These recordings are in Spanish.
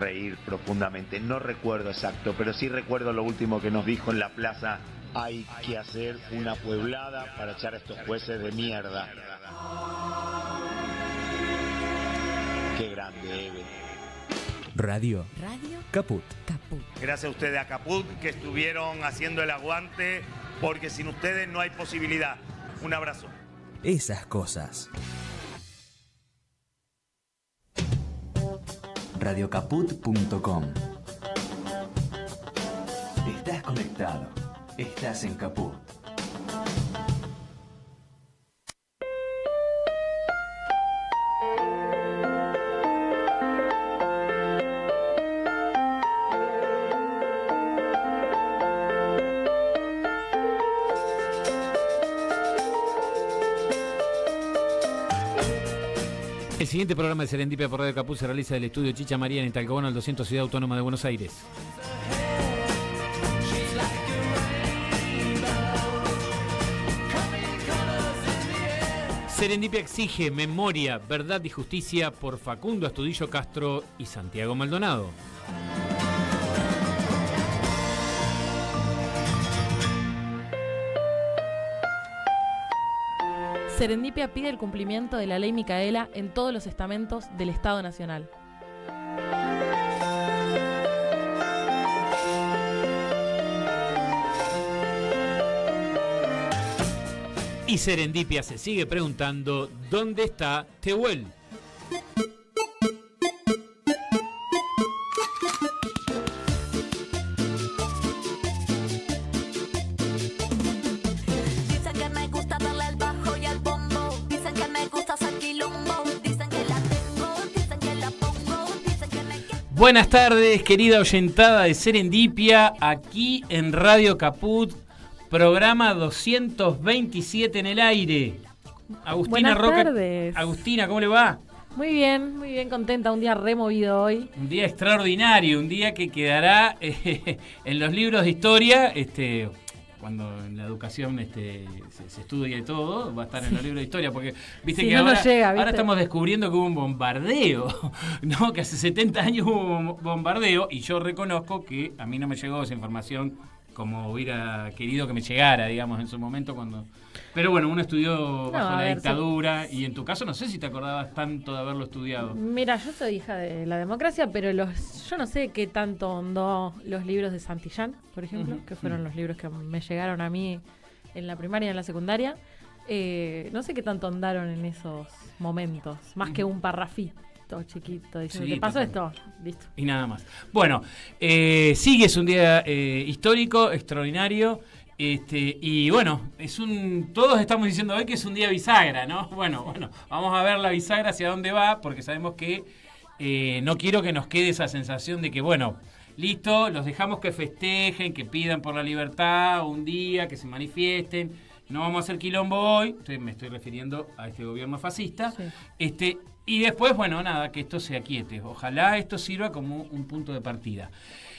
reír profundamente. No recuerdo exacto, pero sí recuerdo lo último que nos dijo en la plaza: hay que hacer una pueblada para echar a estos jueces de mierda. Qué grande, Eve. Radio Caput. Gracias a ustedes, a Caput, que estuvieron haciendo el aguante, porque sin ustedes no hay posibilidad. Un abrazo. Esas cosas. Radiocaput.com. Estás conectado. Estás en Caput. El siguiente programa de Serendipia por Radio Caput se realiza del estudio Chicha María en Talcahuano, al 200 Ciudad Autónoma de Buenos Aires. Serendipia exige memoria, verdad y justicia por Facundo Astudillo Castro y Santiago Maldonado. Serendipia pide el cumplimiento de la Ley Micaela en todos los estamentos del Estado Nacional. Y Serendipia se sigue preguntando: ¿dónde está Tehuel? Buenas tardes, querida oyentada de Serendipia, aquí en Radio Caput, programa 227 en el aire. Agustina Buenas Roca. tardes. Agustina, ¿cómo le va? Muy bien contenta, un día removido hoy. Un día extraordinario, un día que quedará en los libros de historia, cuando en la educación se estudia y todo, va a estar en los libros de historia, porque viste Si que no ahora, nos llega, ¿viste? ahora estamos descubriendo que hubo un bombardeo, ¿no? Que hace 70 años hubo un bombardeo, y yo reconozco que a mí no me llegó esa información como hubiera querido que me llegara, digamos, en su momento cuando... Pero bueno, uno estudió bajo la dictadura, y en tu caso no sé si te acordabas tanto de haberlo estudiado. Mira, yo soy hija de la democracia, pero yo no sé qué tanto hondó los libros de Santillán, por ejemplo, que fueron los libros que me llegaron a mí en la primaria y en la secundaria. No sé qué tanto hondaron en esos momentos, más que un parrafito chiquito diciendo, Sí, ¿te pasó total. esto? Listo. Y nada más. Bueno, sigue, es un día histórico, extraordinario. Y bueno, todos estamos diciendo hoy que es un día bisagra, ¿no? Bueno, vamos a ver la bisagra hacia dónde va, porque sabemos que no quiero que nos quede esa sensación de que, bueno, listo, los dejamos que festejen, que pidan por la libertad un día, que se manifiesten, no vamos a hacer quilombo hoy, me estoy refiriendo a este gobierno fascista, sí. Y después, bueno, nada, que esto se aquiete, ojalá esto sirva como un punto de partida.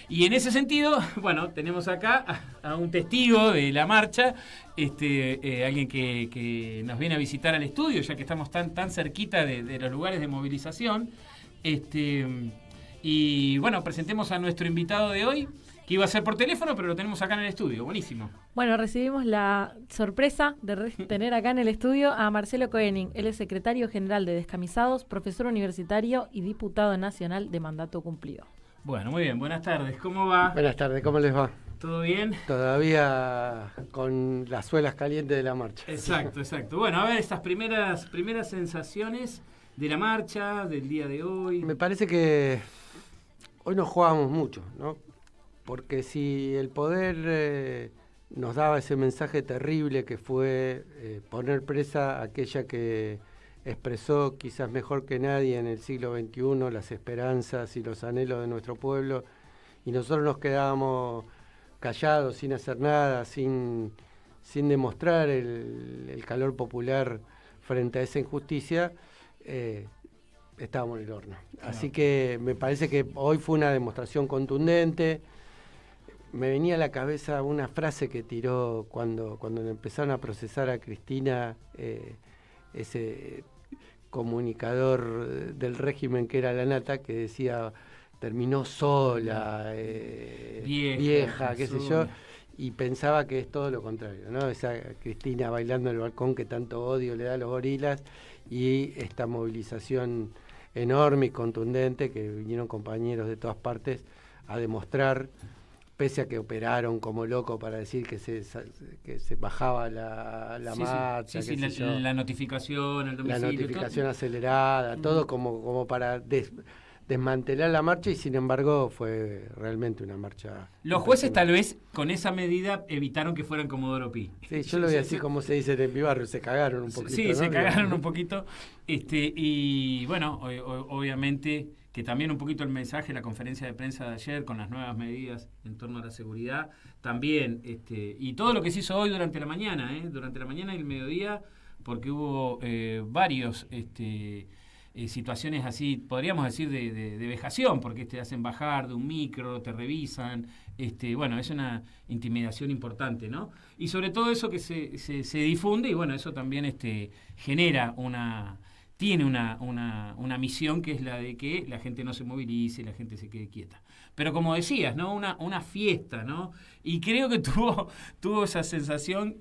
Y en ese sentido, bueno, tenemos acá a un testigo de la marcha, alguien que nos viene a visitar al estudio, ya que estamos tan cerquita de los lugares de movilización. Y bueno, presentemos a nuestro invitado de hoy, que iba a ser por teléfono, pero lo tenemos acá en el estudio. Buenísimo. Bueno, recibimos la sorpresa de tener acá en el estudio a Marcelo Koenig. Él es secretario general de Descamisados, profesor universitario y diputado nacional de mandato cumplido. Bueno, muy bien. Buenas tardes. ¿Cómo va? Buenas tardes. ¿Cómo les va? ¿Todo bien? Todavía con las suelas calientes de la marcha. Exacto. Bueno, a ver, estas primeras sensaciones de la marcha, del día de hoy. Me parece que hoy nos jugamos mucho, ¿no? Porque si el poder nos daba ese mensaje terrible que fue poner presa a aquella que expresó quizás mejor que nadie en el siglo XXI las esperanzas y los anhelos de nuestro pueblo, y nosotros nos quedábamos callados, sin hacer nada, sin demostrar el calor popular frente a esa injusticia, estábamos en el horno. Así que me parece que hoy fue una demostración contundente. Me venía a la cabeza una frase que tiró cuando empezaron a procesar a Cristina, ese comunicador del régimen que era La Nata, que decía terminó sola, vieja, qué sé yo, y pensaba que es todo lo contrario, ¿no? Esa Cristina bailando en el balcón que tanto odio le da a los gorilas, y esta movilización enorme y contundente que vinieron compañeros de todas partes a demostrar, pese a que operaron como loco para decir que se bajaba la marcha, la notificación, el domicilio, la notificación todo acelerada, todo como para desmantelar la marcha, y sin embargo fue realmente una marcha. Los jueces tal vez con esa medida evitaron que fueran Comodoro Pi. Sí, yo lo vi así como se dice en mi barrio, se cagaron un poquito. Sí, ¿no? se cagaron un poquito. Y bueno, obviamente que también un poquito el mensaje, la conferencia de prensa de ayer con las nuevas medidas en torno a la seguridad, también, y todo lo que se hizo hoy durante la mañana y el mediodía, porque hubo varios situaciones así, podríamos decir, de vejación, porque te hacen bajar de un micro, te revisan, bueno, es una intimidación importante, ¿no? Y sobre todo eso que se difunde, y bueno, eso también genera tiene una misión, que es la de que la gente no se movilice, la gente se quede quieta. Pero como decías, ¿no? Una fiesta, ¿no? Y creo que tuvo esa sensación,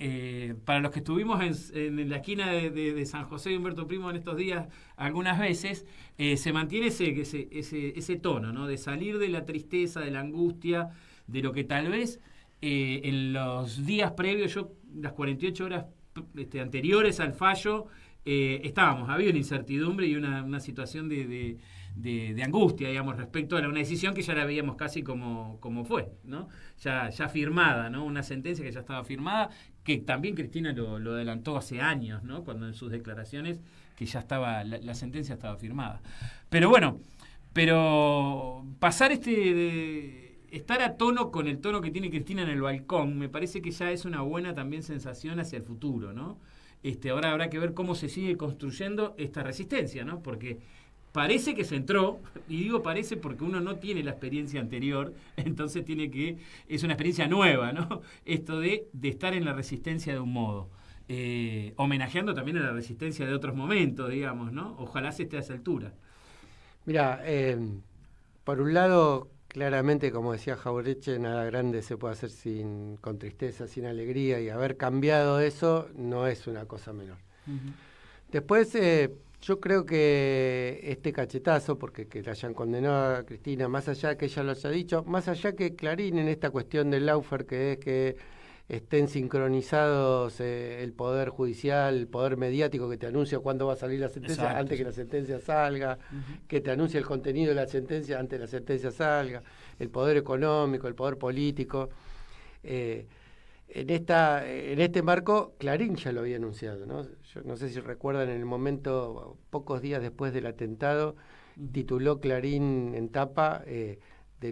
para los que estuvimos en la esquina de San José y Humberto Primo en estos días, algunas veces, se mantiene ese tono, ¿no? De salir de la tristeza, de la angustia, de lo que tal vez en los días previos, las 48 horas anteriores al fallo, había una incertidumbre y una situación de angustia, digamos, respecto a una decisión que ya la veíamos casi como fue, ¿no? Ya firmada, ¿no? Una sentencia que ya estaba firmada, que también Cristina lo adelantó hace años, ¿no? Cuando en sus declaraciones, que ya estaba, la sentencia estaba firmada. Pero bueno, pasar estar a tono con el tono que tiene Cristina en el balcón, me parece que ya es una buena también sensación hacia el futuro, ¿no? Ahora habrá que ver cómo se sigue construyendo esta resistencia, ¿no? Porque parece que se entró, y digo parece porque uno no tiene la experiencia anterior, entonces es una experiencia nueva, ¿no? Esto de estar en la resistencia de un modo, homenajeando también a la resistencia de otros momentos, digamos, ¿no? Ojalá se esté a esa altura. Mira, por un lado, claramente, como decía Jauretche, nada grande se puede hacer con tristeza, sin alegría, y haber cambiado eso no es una cosa menor. Uh-huh. Después, yo creo que este cachetazo, porque que la hayan condenado a Cristina, más allá que ella lo haya dicho, más allá que Clarín en esta cuestión del lawfare, que es que estén sincronizados el poder judicial, el poder mediático que te anuncia cuándo va a salir la sentencia. Exacto, antes que la sentencia salga, que te anuncia el contenido de la sentencia antes de la sentencia salga, el poder económico, el poder político. En este marco, Clarín ya lo había anunciado, ¿no? Yo no sé si recuerdan, en el momento, pocos días después del atentado, tituló Clarín en tapa de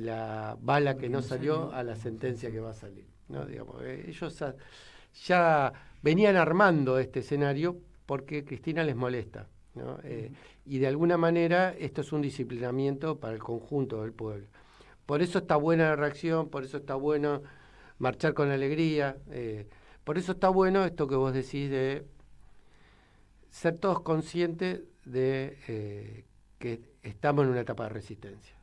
la bala que no salió a la sentencia que va a salir, ¿no? Digamos, ellos ya venían armando este escenario porque Cristina les molesta, ¿no? Y de alguna manera esto es un disciplinamiento para el conjunto del pueblo. Por eso está buena la reacción, por eso está bueno marchar con alegría, por eso está bueno esto que vos decís de ser todos conscientes de que estamos en una etapa de resistencia.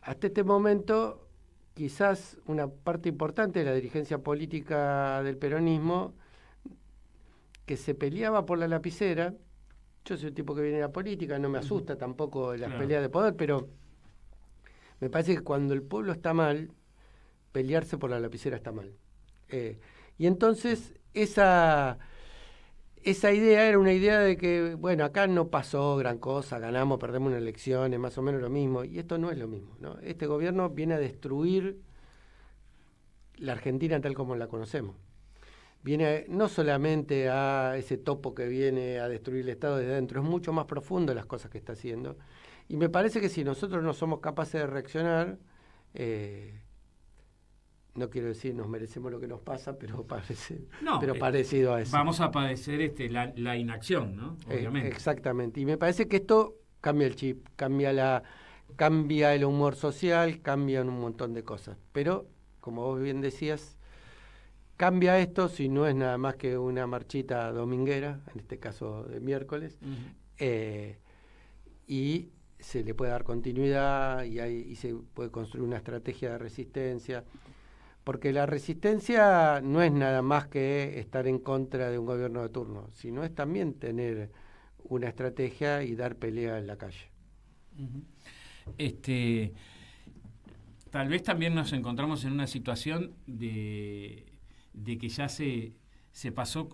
Hasta este momento, quizás una parte importante de la dirigencia política del peronismo, que se peleaba por la lapicera. Yo soy un tipo que viene de la política, no me asusta tampoco las peleas de poder, pero me parece que cuando el pueblo está mal, pelearse por la lapicera está mal. Y entonces esa idea era una idea de que, bueno, acá no pasó gran cosa, ganamos, perdemos una elección, es más o menos lo mismo, y esto no es lo mismo, ¿no? Este gobierno viene a destruir la Argentina tal como la conocemos. Viene no solamente a ese topo que viene a destruir el Estado desde adentro, es mucho más profundo las cosas que está haciendo. Y me parece que si nosotros no somos capaces de reaccionar, no quiero decir nos merecemos lo que nos pasa, pero parecido a eso. Vamos a padecer la inacción, ¿no? Obviamente. Exactamente. Y me parece que esto cambia el chip, cambia el humor social, cambian un montón de cosas. Pero, como vos bien decías, cambia esto si no es nada más que una marchita dominguera, en este caso de miércoles, y se le puede dar continuidad y se puede construir una estrategia de resistencia. Porque la resistencia no es nada más que estar en contra de un gobierno de turno, sino es también tener una estrategia y dar pelea en la calle. Tal vez también nos encontramos en una situación de que ya se pasó,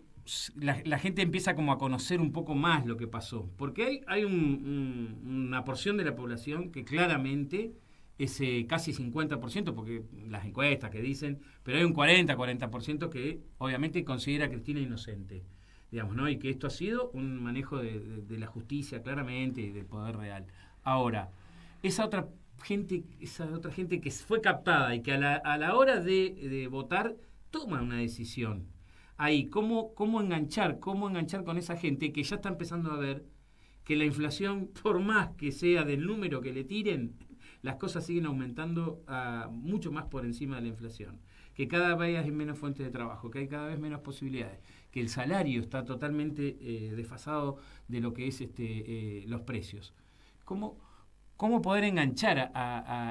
la gente empieza como a conocer un poco más lo que pasó, porque hay una porción de la población que claramente ese casi 50%, porque las encuestas que dicen, pero hay un 40% que obviamente considera a Cristina inocente, digamos, ¿no? Y que esto ha sido un manejo de la justicia claramente y del poder real. Ahora, esa otra gente que fue captada y que a la hora de votar toma una decisión. Ahí, ¿cómo enganchar con esa gente que ya está empezando a ver que la inflación, por más que sea del número que le tiren, las cosas siguen aumentando mucho más por encima de la inflación, que cada vez hay menos fuentes de trabajo, que hay cada vez menos posibilidades, que el salario está totalmente desfasado de lo que es los precios? ¿Cómo poder enganchar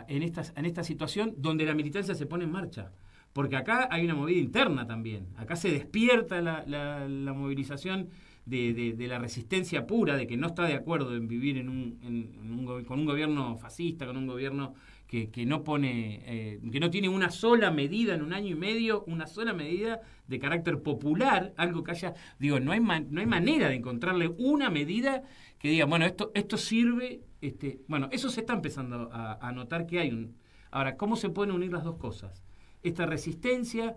en esta situación donde la militancia se pone en marcha? Porque acá hay una movida interna también, acá se despierta la movilización de la resistencia pura, de que no está de acuerdo en vivir con un gobierno fascista, con un gobierno que no pone, que no tiene una sola medida en un año y medio, una sola medida de carácter popular, algo que haya, digo, no hay manera de encontrarle una medida que diga, bueno, esto sirve, bueno, eso se está empezando a notar que hay Ahora, ¿cómo se pueden unir las dos cosas? Esta resistencia,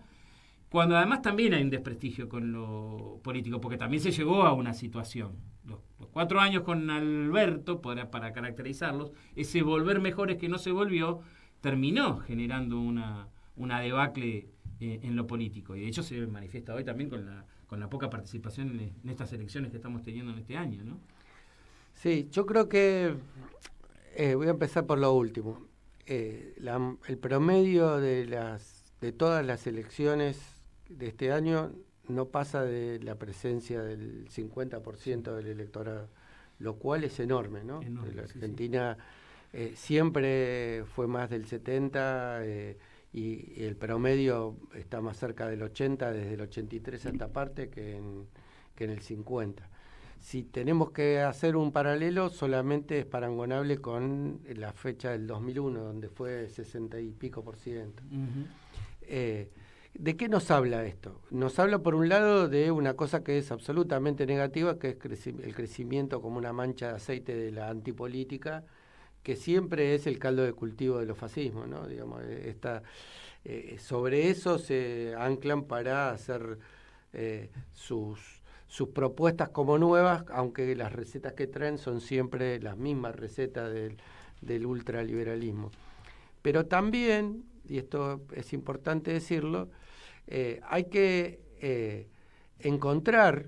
cuando además también hay un desprestigio con lo político, porque también se llegó a una situación. Los 4 años con Alberto, para caracterizarlos, ese volver mejores que no se volvió, terminó generando una debacle en lo político. Y de hecho se manifiesta hoy también con la poca participación en estas elecciones que estamos teniendo en este año, ¿no? Sí, yo creo que voy a empezar por lo último. El promedio de todas las elecciones de este año no pasa de la presencia del 50% del electorado, lo cual es enorme, ¿no? Enorme, la Argentina siempre fue más del 70% y el promedio está más cerca del 80%, desde el 83 a esta parte, que en el 50%. Si tenemos que hacer un paralelo, solamente es parangonable con la fecha del 2001, donde fue 60 y pico %. ¿De qué nos habla esto? Nos habla, por un lado, de una cosa que es absolutamente negativa, que es el crecimiento como una mancha de aceite de la antipolítica, que siempre es el caldo de cultivo de los fascismos, ¿no? Digamos, sobre eso se anclan para hacer sus propuestas como nuevas, aunque las recetas que traen son siempre las mismas recetas del ultraliberalismo. Pero también, y esto es importante decirlo, hay que encontrar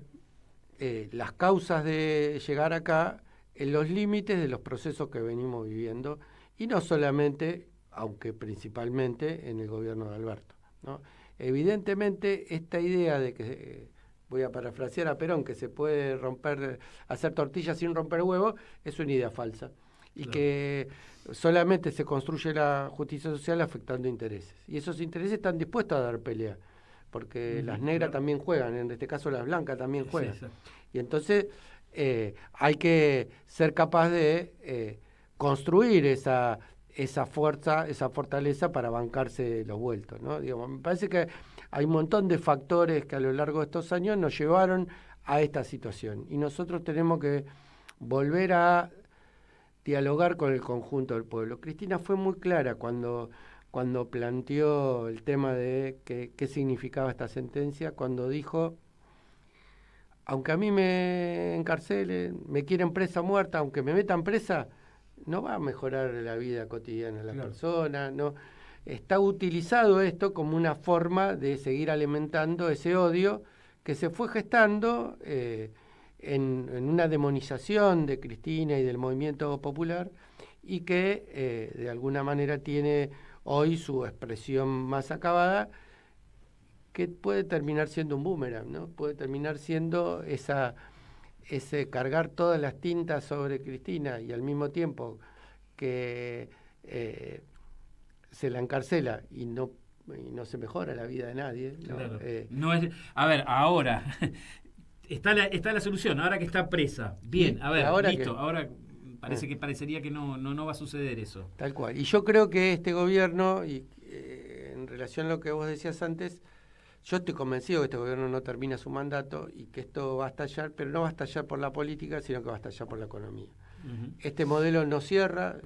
las causas de llegar acá en los límites de los procesos que venimos viviendo, y no solamente, aunque principalmente, en el gobierno de Alberto, ¿no? Evidentemente, esta idea de que, voy a parafrasear a Perón, que se puede hacer tortillas sin romper huevo, es una idea falsa. Y claro, que solamente se construye la justicia social afectando intereses. Y esos intereses están dispuestos a dar pelea, porque las negras también juegan, en este caso las blancas también juegan. Sí. Y entonces hay que ser capaz de construir esa fuerza, esa fortaleza para bancarse los vueltos, ¿no? Digamos, me parece que hay un montón de factores que a lo largo de estos años nos llevaron a esta situación. Y nosotros tenemos que volver a dialogar con el conjunto del pueblo. Cristina fue muy clara cuando planteó el tema de qué significaba esta sentencia, cuando dijo, aunque a mí me encarcelen, me quieren presa muerta, aunque me metan presa, no va a mejorar la vida cotidiana de las personas, no. Está utilizado esto como una forma de seguir alimentando ese odio que se fue gestando en una demonización de Cristina y del movimiento popular, y que de alguna manera tiene hoy su expresión más acabada, que puede terminar siendo un boomerang, ¿no? Puede terminar siendo cargar todas las tintas sobre Cristina y al mismo tiempo que se la encarcela y no se mejora la vida de nadie. ¿No? Claro. No es, a ver, ahora está la solución, ahora que está presa. Bien, a ver, ahora listo, ahora parecería que no va a suceder eso. Tal cual. Y yo creo que este gobierno, y en relación a lo que vos decías antes, yo estoy convencido que este gobierno no termina su mandato y que esto va a estallar, pero no va a estallar por la política, sino que va a estallar por la economía. Uh-huh. Este modelo no cierra,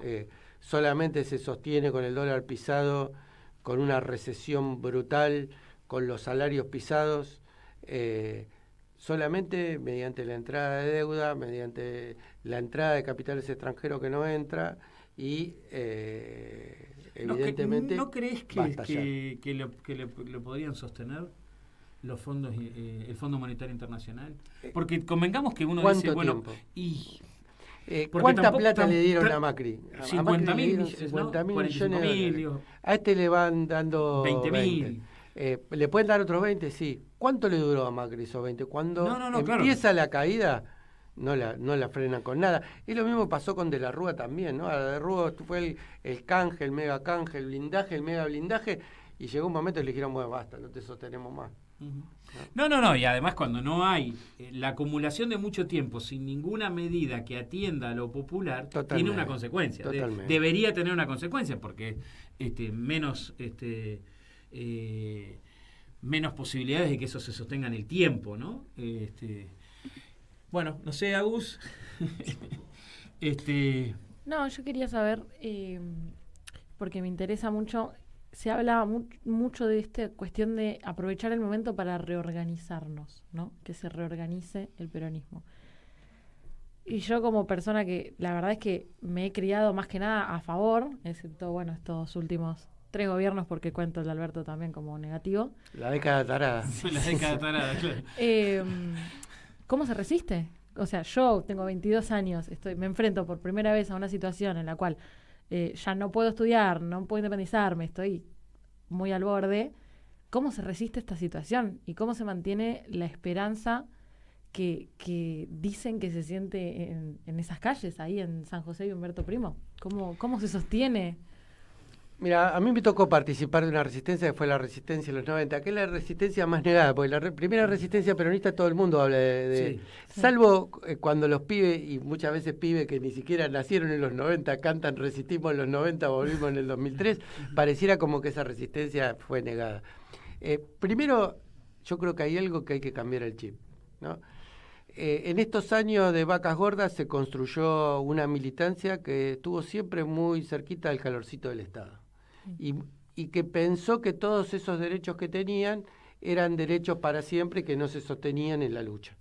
solamente se sostiene con el dólar pisado, con una recesión brutal, con los salarios pisados, solamente mediante la entrada de deuda, mediante la entrada de capitales extranjeros que no entra y evidentemente... ¿No crees que lo podrían sostener los fondos, el Fondo Monetario Internacional? Porque convengamos que uno dice, bueno, y... ¿Cuánta plata le dieron a Macri? 50.000 millones. A este le van dando 20.000. ¿Le pueden dar otros 20? Sí. ¿Cuánto le duró a Macri esos 20? Cuando empieza claro. La caída, no la frenan con nada. Y lo mismo pasó con De la Rúa también, ¿no? A De la Rúa fue el canje, el mega canje, el blindaje, el mega blindaje, y llegó un momento y le dijeron, bueno, basta, no te sostenemos más. No, y además cuando no hay la acumulación de mucho tiempo sin ninguna medida que atienda a lo popular, tiene una consecuencia. Debería tener una consecuencia porque menos posibilidades de que eso se sostenga en el tiempo, ¿no? Bueno, no sé, Agus. No, yo quería saber, porque me interesa mucho. Se habla mucho de esta cuestión de aprovechar el momento para reorganizarnos, ¿no? Que se reorganice el peronismo. Y yo como persona que la verdad es que me he criado más que nada a favor, excepto, bueno, estos últimos 3 gobiernos, porque cuento el de Alberto también como negativo. La década tarada. La década tarada, claro. ¿Cómo se resiste? O sea, yo tengo 22 años, me enfrento por primera vez a una situación en la cual ya no puedo estudiar, no puedo independizarme, estoy muy al borde. ¿Cómo se resiste esta situación? ¿Y cómo se mantiene la esperanza que dicen que se siente en esas calles, ahí en San José y Humberto Primo? ¿Cómo se sostiene? Mira, a mí me tocó participar de una resistencia que fue la resistencia de los 90, que es la resistencia más negada, porque la primera resistencia peronista todo el mundo habla de Sí. Salvo cuando los pibes, y muchas veces pibes que ni siquiera nacieron en los 90, cantan resistimos en los 90, volvimos en el 2003, pareciera como que esa resistencia fue negada. Primero, yo creo que hay algo que hay que cambiar el chip, ¿no? En estos años de vacas gordas se construyó una militancia que estuvo siempre muy cerquita del calorcito del Estado. Y que pensó que todos esos derechos que tenían eran derechos para siempre y que no se sostenían en la lucha.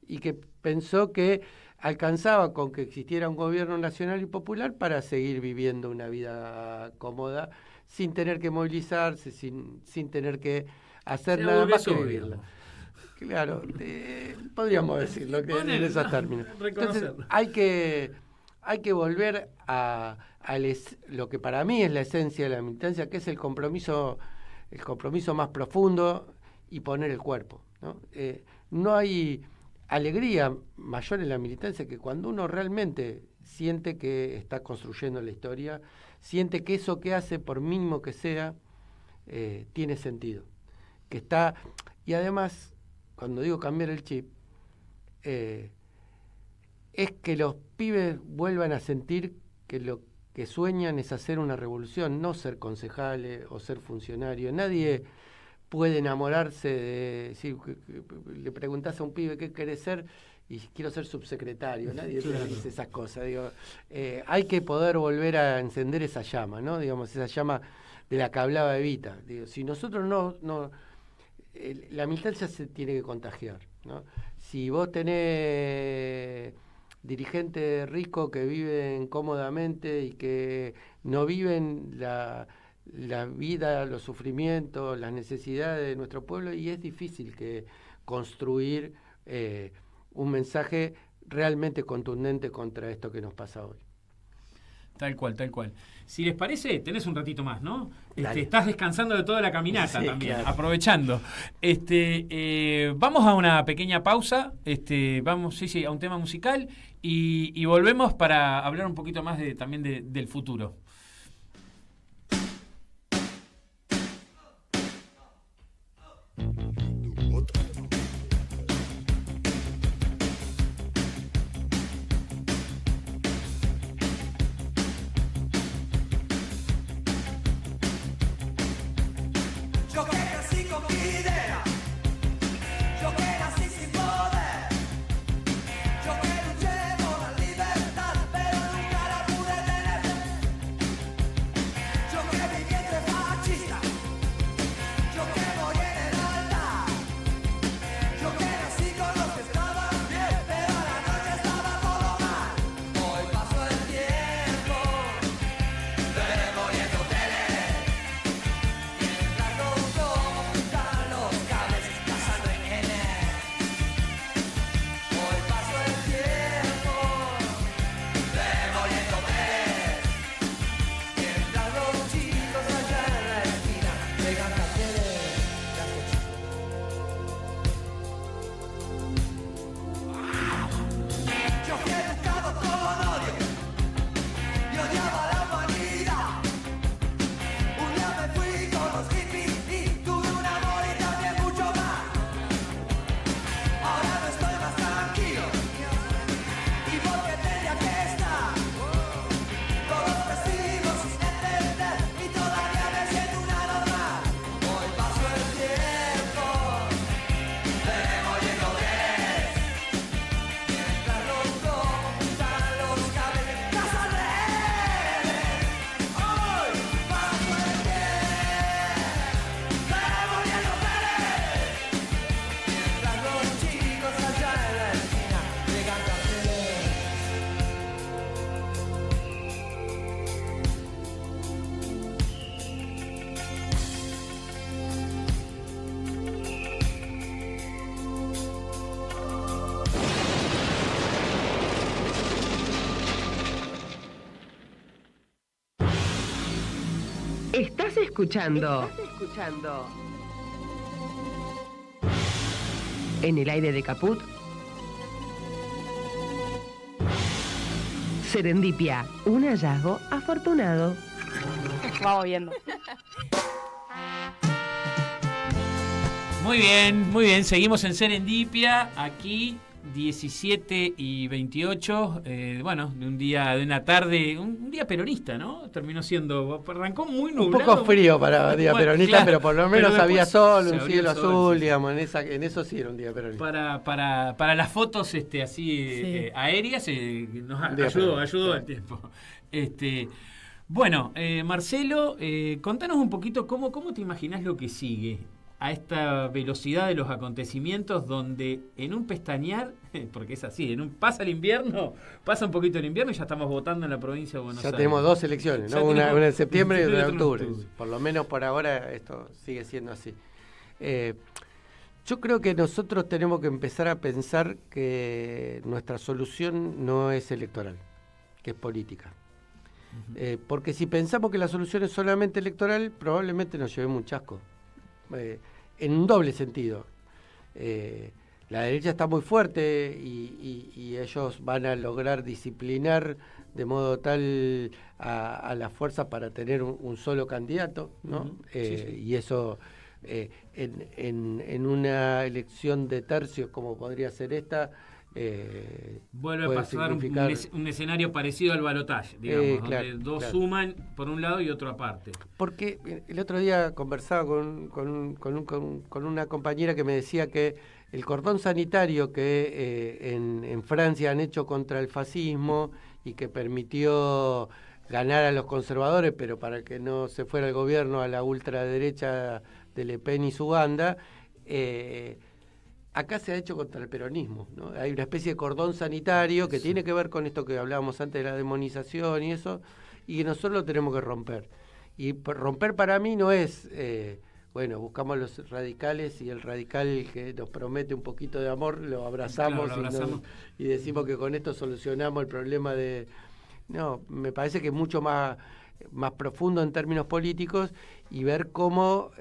Y que pensó que alcanzaba con que existiera un gobierno nacional y popular para seguir viviendo una vida cómoda, sin tener que movilizarse, sin tener que hacer nada más que vivirla. Claro, podríamos decirlo en esos términos. Entonces, hay que volver a lo que para mí es la esencia de la militancia, que es el compromiso más profundo y poner el cuerpo, ¿no? No hay alegría mayor en la militancia que cuando uno realmente siente que está construyendo la historia, siente que eso que hace, por mínimo que sea, tiene sentido. Y además, cuando digo cambiar el chip, es que los pibes vuelvan a sentir que lo que sueñan es hacer una revolución, no ser concejales o ser funcionarios. Nadie puede enamorarse de... Si le preguntás a un pibe qué querés ser, y quiero ser subsecretario. Nadie te dice esas cosas. Digo, hay que poder volver a encender esa llama, ¿no? Digamos, esa llama de la que hablaba Evita. Digo, si nosotros no la militancia se tiene que contagiar, ¿no? Si vos tenés dirigentes ricos que viven cómodamente y que no viven la vida, los sufrimientos, las necesidades de nuestro pueblo, y es difícil que construir un mensaje realmente contundente contra esto que nos pasa hoy. Tal cual, tal cual. Si les parece, tenés un ratito más, ¿no? Dale. Estás descansando de toda la caminata Sí, también, claro. aprovechando. Vamos a una pequeña pausa, vamos a un tema musical y volvemos para hablar un poquito más también del futuro. Yo que nací con mi idea, yo que nací sin poder, yo que luché por la libertad, pero nunca la pude tener. Yo que viví entre fascistas, yo que morí en el altar, yo que nací con los que estaban bien, pero a la noche estaba todo mal. Hoy pasó el tiempo, demoliendo teles. Mientras los cortan los cables, cazando en N. Hoy pasó el tiempo, demoliendo teles. Mientras los chicos allá en la esquina pegan carteles. Yo fui educado con odio y odiaba la humanidad. Un día me fui con los hippies y tuve un amor y también mucho más. Ahora no estoy más tranquilo y porque tenía que estar. Todos recibimos sin entender y todavía me siento una normal. Hoy pasó el tiempo, demoliendo bienes. Mientras los cortan los cables, cazan rehenes. Hoy pasó el tiempo, demoliendo bienes. Mientras los chicos allá en la esquina pegan carteles. Estás escuchando. En el aire de Caput. Serendipia, un hallazgo afortunado. Vamos viendo. Muy bien, seguimos en Serendipia, aquí 17 y 28, de una tarde, un día peronista, ¿no? Terminó siendo, arrancó muy Un nublado. poco frío para día Bueno, peronista, claro, pero por lo menos pero había después sol, se un abrió cielo el sol, azul, sí. digamos, en eso sí era un día peronista. Para las fotos así Sí. aéreas nos Un día peronista. ayudó el tiempo. Marcelo, contanos un poquito cómo te imaginás lo que sigue a esta velocidad de los acontecimientos donde en un pestañear, porque es así, pasa el invierno, pasa un poquito el invierno y ya estamos votando en la provincia de Buenos Ya Aires. tenemos dos elecciones, ¿no? Ya Una tenemos- en septiembre y otra en octubre. octubre. Por lo menos por ahora esto sigue siendo así. Yo creo que nosotros tenemos que empezar a pensar que nuestra solución no es electoral, que es política. Porque si pensamos que la solución es solamente electoral, probablemente nos llevemos un chasco. En un doble sentido. La derecha está muy fuerte y ellos van a lograr disciplinar de modo tal a las fuerzas para tener un solo candidato, ¿no? Ujú. Sí. Y eso en una elección de tercios como podría ser esta, Vuelve a puede pasar significar- un escenario parecido al balotaje, digamos, claro, donde dos claro. suman por un lado y otro aparte. Porque el otro día conversaba con una compañera que me decía que el cordón sanitario que en Francia han hecho contra el fascismo y que permitió ganar a los conservadores, pero para que no se fuera el gobierno a la ultraderecha de Le Pen y su banda, acá se ha hecho contra el peronismo, ¿no? Hay una especie de cordón sanitario que tiene que ver con esto que hablábamos antes de la demonización y eso, y que nosotros lo tenemos que romper. Y romper para mí no es, buscamos los radicales y el radical que nos promete un poquito de amor, lo abrazamos, Claro, lo abrazamos. y decimos que con esto solucionamos el problema de No, me parece que es mucho más profundo en términos políticos y ver cómo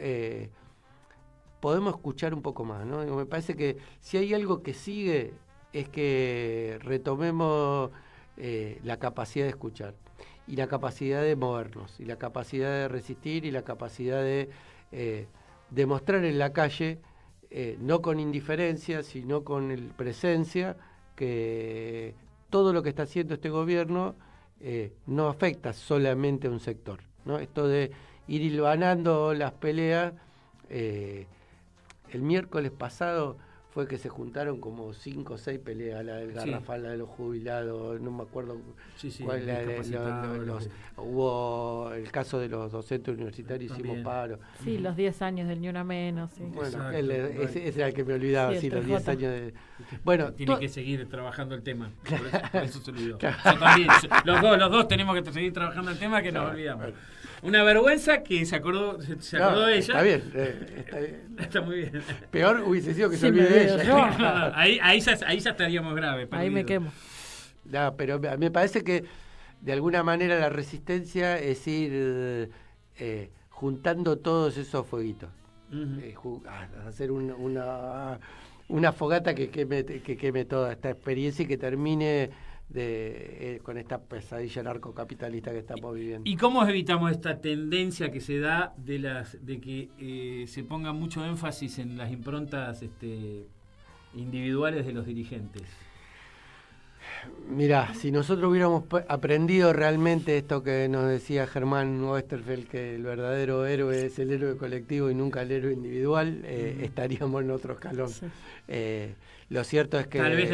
podemos escuchar un poco más, ¿no? Digo, me parece que si hay algo que sigue es que retomemos la capacidad de escuchar y la capacidad de movernos y la capacidad de resistir y la capacidad de demostrar en la calle, no con indiferencia, sino con presencia, que todo lo que está haciendo este gobierno no afecta solamente a un sector, ¿no? Esto de ir hilvanando las peleas, el miércoles pasado fue que se juntaron como 5 o 6 peleas, la del Garrafal, la de los jubilados, no me acuerdo cuál, hubo el caso de los docentes universitarios, hicimos paro. Sí, los 10 años del Ni Una Menos. Sí. Bueno, ese era el que me olvidaba, los 10 años de... Bueno, tiene que seguir trabajando el tema, por eso se olvidó. Yo también, los dos tenemos que seguir trabajando el tema que nos olvidamos. Bueno. Una vergüenza que se acordó ella. Está bien, está muy bien. Peor hubiese sido que se olvide ella. Ahí ya estaríamos graves. Ahí me quemo. No, pero me parece que de alguna manera la resistencia es ir juntando todos esos fueguitos. Hacer una fogata que queme toda esta experiencia y que termine con esta pesadilla narcocapitalista que estamos viviendo. ¿Y cómo evitamos esta tendencia que se da de que se ponga mucho énfasis en las improntas individuales de los dirigentes? Mirá, si nosotros hubiéramos aprendido realmente esto que nos decía Germán Oesterfeld, que el verdadero héroe es el héroe colectivo y nunca el héroe individual, estaríamos en otro escalón. Sí. Lo cierto es que... Tal vez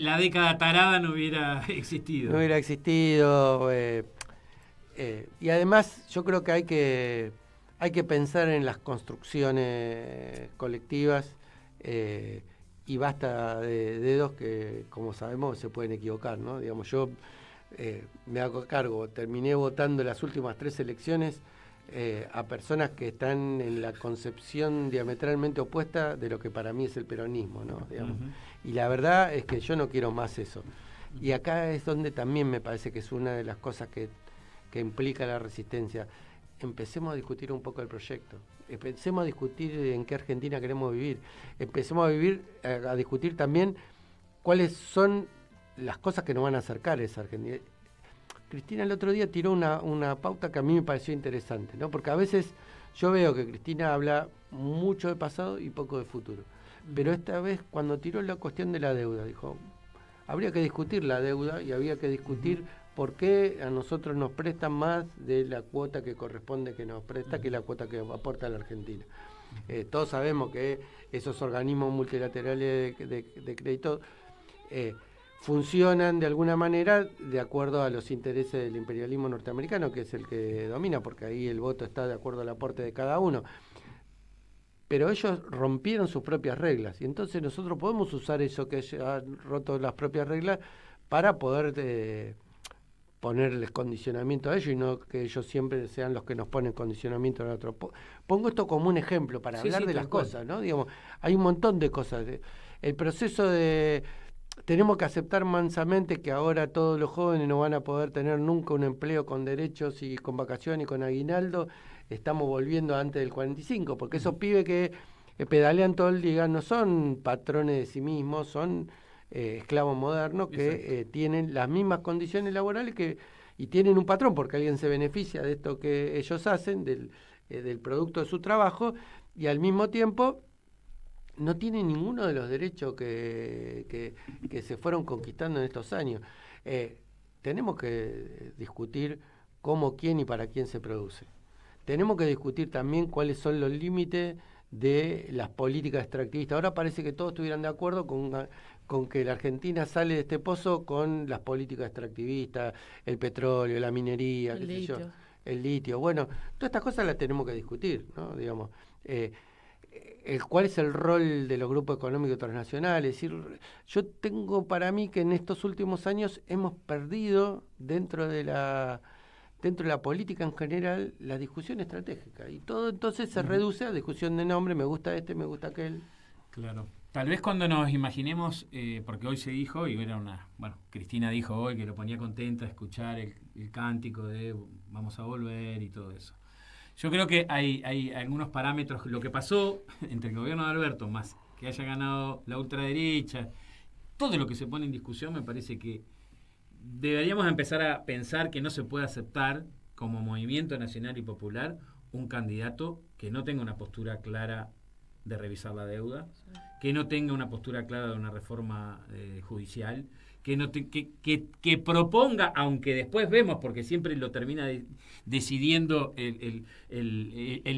la década tarada no hubiera existido. No hubiera existido. Y además yo creo que hay que pensar en las construcciones colectivas y basta de dedos que, como sabemos, se pueden equivocar, ¿no? Digamos, yo me hago cargo, terminé votando las últimas 3 elecciones a personas que están en la concepción diametralmente opuesta de lo que para mí es el peronismo, ¿no? Digamos. Y la verdad es que yo no quiero más eso. Y acá es donde también me parece que es una de las cosas que implica la resistencia. Empecemos a discutir un poco el proyecto. Empecemos a discutir en qué Argentina queremos vivir. Empecemos a discutir también cuáles son las cosas que nos van a acercar a esa Argentina. Cristina el otro día tiró una pauta que a mí me pareció interesante, ¿no? Porque a veces yo veo que Cristina habla mucho de pasado y poco de futuro. Pero esta vez, cuando tiró la cuestión de la deuda, dijo, habría que discutir la deuda y había que discutir por qué a nosotros nos prestan más de la cuota que corresponde que nos presta que la cuota que aporta la Argentina. Todos sabemos que esos organismos multilaterales de crédito funcionan de alguna manera de acuerdo a los intereses del imperialismo norteamericano, que es el que domina, porque ahí el voto está de acuerdo al aporte de cada uno. Pero ellos rompieron sus propias reglas, y entonces nosotros podemos usar eso que han roto las propias reglas para poder ponerles condicionamiento a ellos y no que ellos siempre sean los que nos ponen condicionamiento a nosotros. Pongo esto como un ejemplo para hablar de las cosas, ¿no? Digamos, hay un montón de cosas. El proceso de... Tenemos que aceptar mansamente que ahora todos los jóvenes no van a poder tener nunca un empleo con derechos y con vacaciones y con aguinaldo. Estamos volviendo antes del 45, porque esos pibes que pedalean todo el día no son patrones de sí mismos, son esclavos modernos que tienen las mismas condiciones laborales y tienen un patrón, porque alguien se beneficia de esto que ellos hacen, del producto de su trabajo, y al mismo tiempo no tienen ninguno de los derechos que se fueron conquistando en estos años. Tenemos que discutir cómo, quién y para quién se produce. Tenemos que discutir también cuáles son los límites de las políticas extractivistas. Ahora parece que todos estuvieran de acuerdo con que la Argentina sale de este pozo con las políticas extractivistas, el petróleo, la minería, el litio. Bueno, todas estas cosas las tenemos que discutir, ¿no? Digamos, cuál es el rol de los grupos económicos transnacionales. Es decir, yo tengo para mí que en estos últimos años hemos perdido dentro de la política en general la discusión estratégica, y todo entonces se reduce a discusión de nombre, me gusta este, me gusta aquel. Claro. Tal vez cuando nos imaginemos, porque hoy se dijo, y era Cristina dijo hoy que lo ponía contenta de escuchar el cántico de vamos a volver y todo eso. Yo creo que hay algunos parámetros. Lo que pasó entre el gobierno de Alberto, más que haya ganado la ultraderecha, todo lo que se pone en discusión, me parece que deberíamos empezar a pensar que no se puede aceptar como movimiento nacional y popular un candidato que no tenga una postura clara de revisar la deuda, que no tenga una postura clara de una reforma judicial, que proponga, aunque después vemos, porque siempre lo termina decidiendo el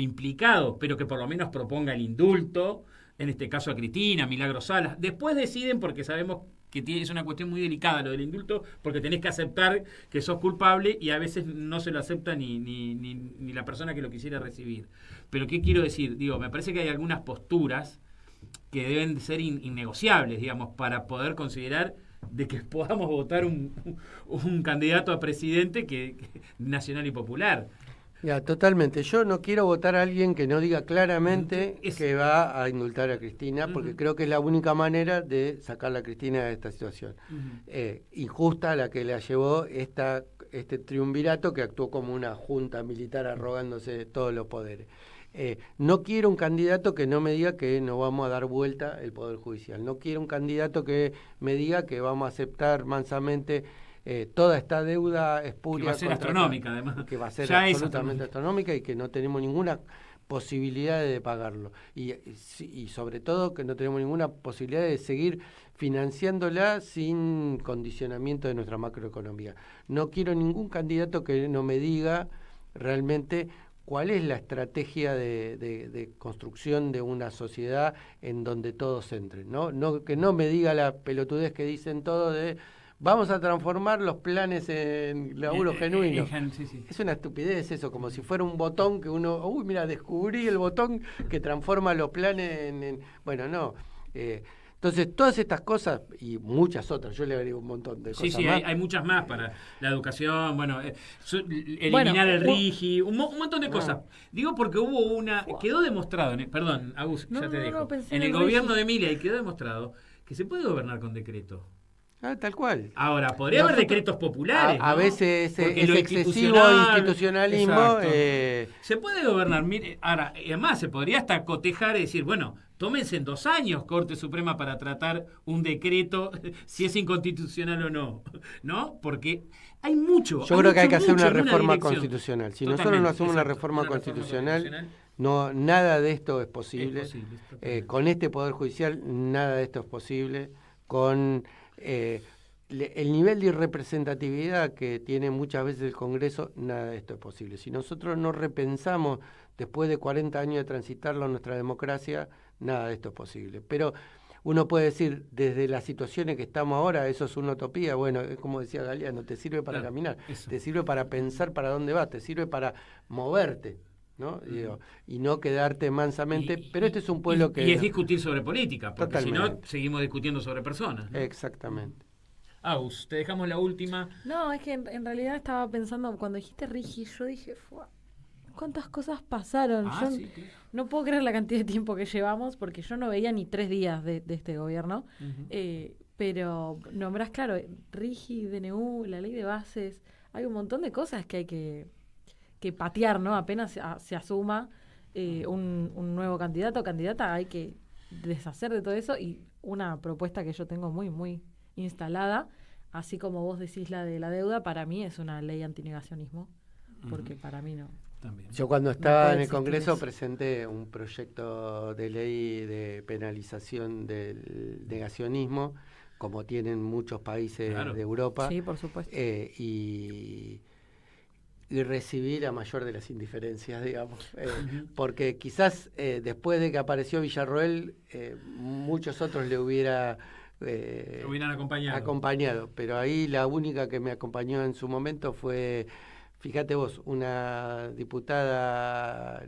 implicado, pero que por lo menos proponga el indulto, en este caso a Cristina, Milagros Salas. Después deciden, porque sabemos que es una cuestión muy delicada lo del indulto, porque tenés que aceptar que sos culpable y a veces no se lo acepta ni la persona que lo quisiera recibir. Pero ¿qué quiero decir? Me parece que hay algunas posturas que deben ser innegociables, digamos, para poder considerar de que podamos votar un candidato a presidente que nacional y popular. Ya, totalmente. Yo no quiero votar a alguien que no diga claramente que va a indultar a Cristina, porque creo que es la única manera de sacar a Cristina de esta situación. Injusta la que la llevó este triunvirato que actuó como una junta militar arrogándose todos los poderes. No quiero un candidato que no me diga que no vamos a dar vuelta el Poder Judicial. No quiero un candidato que me diga que vamos a aceptar mansamente toda esta deuda espuria. Que va a ser astronómica, además. Que va a ser absolutamente astronómica y que no tenemos ninguna posibilidad de pagarlo. Y sobre todo que no tenemos ninguna posibilidad de seguir financiándola sin condicionamiento de nuestra macroeconomía. No quiero ningún candidato que no me diga realmente cuál es la estrategia de construcción de una sociedad en donde todos entren, ¿no? Que no me diga la pelotudez que dicen todos de vamos a transformar los planes en laburo genuino. Sí. Es una estupidez eso, como si fuera un botón que uno, mira, descubrí el botón que transforma los planes en bueno, no. Entonces, todas estas cosas y muchas otras, yo le agrego un montón de cosas más. Hay muchas más para la educación, eliminar el RIGI, un montón de cosas. Digo porque hubo quedó demostrado, perdón, Agus, ya te dejo. En el gobierno de Milei quedó demostrado que se puede gobernar con decreto. Tal cual. Ahora, podría haber decretos populares. A veces es excesivo institucionalismo. Se puede gobernar. Ahora, además, se podría hasta cotejar y decir, bueno, tómense en 2 años Corte Suprema para tratar un decreto, si es inconstitucional o no. ¿No? Porque hay mucho. Yo creo que hay que hacer una reforma constitucional. Si nosotros no hacemos una reforma constitucional, no, nada de esto es posible. Con este Poder Judicial, nada de esto es posible. Con el nivel de irrepresentatividad que tiene muchas veces el Congreso, nada de esto es posible. Si nosotros no repensamos, después de 40 años de transitarlo a nuestra democracia, nada de esto es posible. Pero uno puede decir, desde las situaciones que estamos ahora, eso es una utopía. Bueno, es como decía Galeano, te sirve para caminar, te sirve para pensar para dónde vas, te sirve para moverte, ¿no? Y no quedarte mansamente, pero este es un pueblo que... Y es discutir sobre política, porque si no, seguimos discutiendo sobre personas, ¿no? Exactamente. Aus, te dejamos la última. No, es que en realidad estaba pensando, cuando dijiste Rigi, yo dije, ¿cuántas cosas pasaron? Yo no puedo creer la cantidad de tiempo que llevamos, porque yo no veía ni 3 días de este gobierno. Pero nombrás, claro, Rigi, DNU, la ley de bases, hay un montón de cosas que hay que patear, ¿no? Apenas se asuma un nuevo candidato o candidata, hay que deshacer de todo eso. Y una propuesta que yo tengo muy, muy instalada, así como vos decís la de la deuda, para mí es una ley antinegacionismo, porque para mí no. También. Yo cuando estaba en el Congreso presenté un proyecto de ley de penalización del negacionismo, como tienen muchos países de Europa. Sí, por supuesto. Y recibí la mayor de las indiferencias, digamos, porque quizás después de que apareció Villarroel, muchos otros le hubieran acompañado, pero ahí la única que me acompañó en su momento fue, fíjate vos, la diputada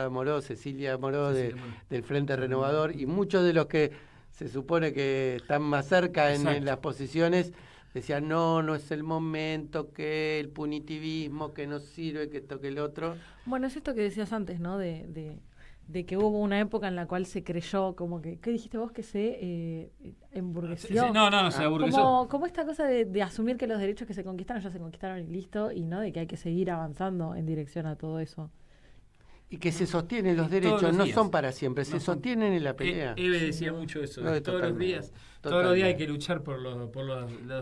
Moró, Cecilia Moró, del Frente Renovador, y muchos de los que se supone que están más cerca en las posiciones decían, no es el momento, que el punitivismo, que no sirve, que esto, que el otro. Bueno, es esto que decías antes, ¿no? De de que hubo una época en la cual se creyó como que, ¿qué dijiste vos? Que se emburguesió. No, se aburguesó. Como esta cosa de asumir que los derechos que se conquistaron ya se conquistaron y listo, y no de que hay que seguir avanzando en dirección a todo eso. Y que se sostienen los derechos, los no días. son para siempre, se sostienen en la pelea. Eve decía mucho eso, No, todos los días hay que luchar por los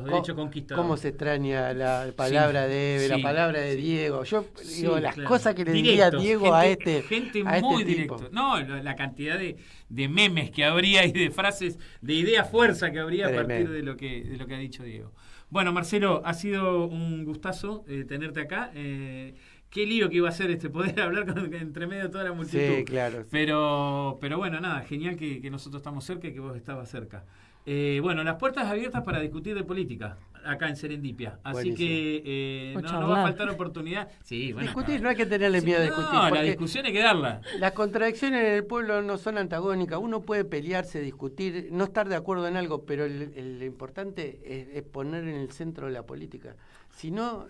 derechos conquistados. ¿Cómo se extraña la palabra de Eve, la palabra de Diego? Yo digo, las cosas que le diría Diego a este muy tipo. directo. No, la cantidad de memes que habría y de frases, de idea fuerza que habría a partir de lo que ha dicho Diego. Bueno, Marcelo, ha sido un gustazo tenerte acá. Qué lío que iba a ser poder hablar entre medio de toda la multitud. Sí, claro. Sí. Pero bueno, nada, genial que nosotros estamos cerca y que vos estabas cerca. Bueno, las puertas abiertas para discutir de política acá en Serendipia. Así Buenísimo. Que no va a faltar oportunidad. Sí, bueno, discutir, no hay que tenerle miedo a discutir. No, la discusión hay que darla. Las contradicciones en el pueblo no son antagónicas. Uno puede pelearse, discutir, no estar de acuerdo en algo, pero lo importante es poner en el centro la política. Si no,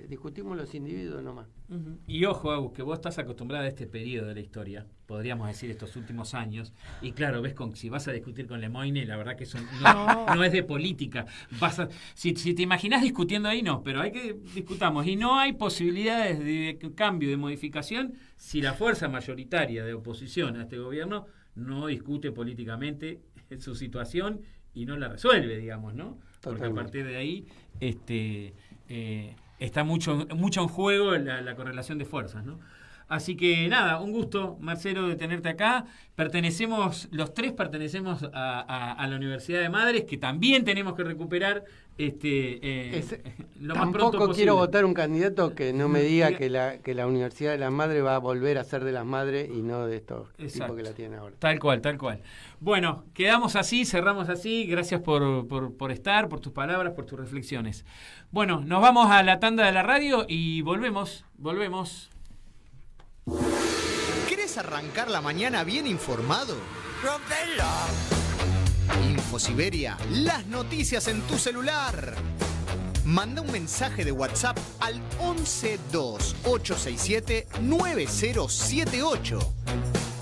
discutimos los individuos nomás. Uh-huh. Y ojo, Agus, que vos estás acostumbrada a este periodo de la historia, podríamos decir estos últimos años, y claro, ves, si vas a discutir con Lemoyne, la verdad que eso no es de política. Si te imaginás discutiendo ahí, no, pero hay que discutamos. Y no hay posibilidades de cambio, de modificación, si la fuerza mayoritaria de oposición a este gobierno no discute políticamente su situación y no la resuelve, digamos, ¿no? Porque a partir de ahí está mucho en juego la correlación de fuerzas, ¿no? Así que nada, un gusto, Marcelo, de tenerte acá. Los tres pertenecemos a la Universidad de Madres, que también tenemos que recuperar lo más pronto tampoco posible. Quiero votar un candidato que no me diga que la Universidad de las Madres va a volver a ser de las Madres y no de estos tipos que la tienen ahora. Tal cual. Bueno, quedamos así, cerramos así. Gracias por estar, por tus palabras, por tus reflexiones. Bueno, nos vamos a la tanda de la radio y volvemos. ¿Querés arrancar la mañana bien informado? Infosiberia, las noticias en tu celular. Manda un mensaje de WhatsApp al 1128679078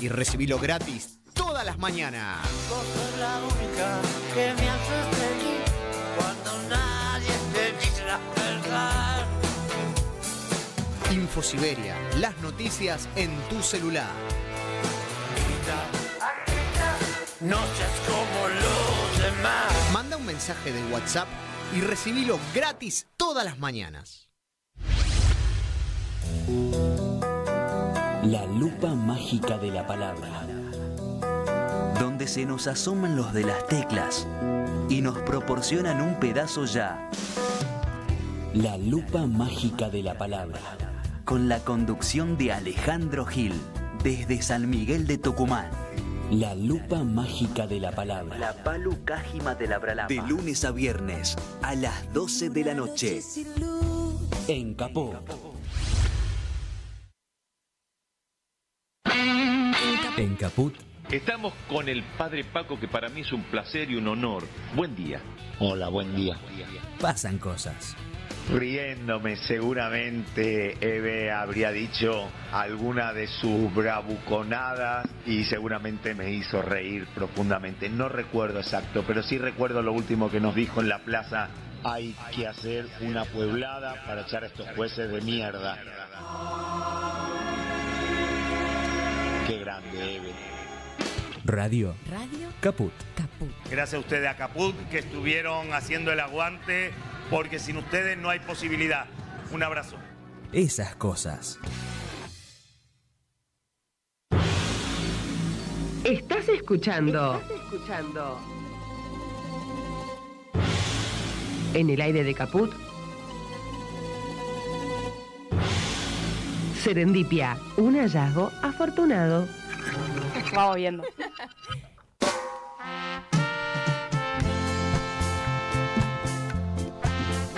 y recibilo gratis todas las mañanas. Vos sos la única que me haces feliz cuando nadie te dice la verdad. Infosiberia, las noticias en tu celular. No seas como los demás. Manda un mensaje de WhatsApp y recibilo gratis todas las mañanas. La lupa mágica de la palabra, donde se nos asoman los de las teclas y nos proporcionan un pedazo ya. La lupa mágica de la palabra, con la conducción de Alejandro Gil, desde San Miguel de Tucumán. La lupa mágica de la palabra. La palu cájima de la bralapa. De lunes a viernes, a las 12 de la noche. En Capó. En Caput. Estamos con el padre Paco, que para mí es un placer y un honor. Buen día. Hola, buen día. Pasan cosas. Riéndome, seguramente Eve habría dicho alguna de sus bravuconadas y seguramente me hizo reír profundamente. No recuerdo exacto, pero sí recuerdo lo último que nos dijo en la plaza: hay que hacer una pueblada para echar a estos jueces de mierda. Qué grande, Eve. Radio Caput. Gracias a ustedes, a Caput, que estuvieron haciendo el aguante, porque sin ustedes no hay posibilidad. Un abrazo. Esas cosas. Estás escuchando. En el aire de Caput. Serendipia, un hallazgo afortunado. Vamos viendo.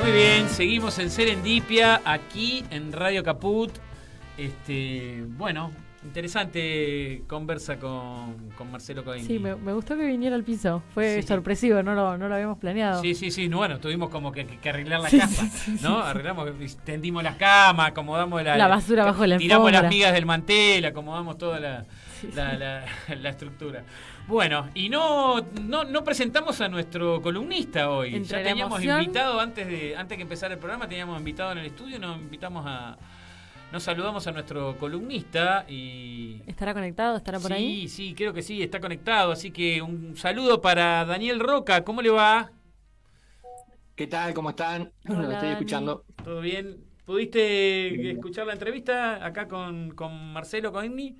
Muy bien, seguimos en Serendipia, aquí en Radio Caput. Bueno, Interesante conversa con Marcelo Cohen. Sí, me gustó que viniera al piso. Fue Sí. sorpresivo, no lo habíamos planeado. Sí, bueno, tuvimos como que arreglar la Sí, casa, sí, sí, ¿no? sí. Arreglamos, tendimos las camas, acomodamos La basura bajo la tiramos alfombra. las migas del mantel, acomodamos toda la estructura. Bueno, y no presentamos a nuestro columnista hoy. Entre Ya la teníamos emoción. invitado antes que empezara el programa, teníamos invitado en el estudio, nos saludamos a nuestro columnista y... ¿Estará conectado? ¿Estará por ahí? Sí, creo que sí, está conectado. Así que un saludo para Daniel Roca. ¿Cómo le va? ¿Qué tal? ¿Cómo están? Hola, Lo estoy Dani. escuchando. ¿Todo bien? ¿Pudiste escuchar la entrevista acá con Marcelo Cohen?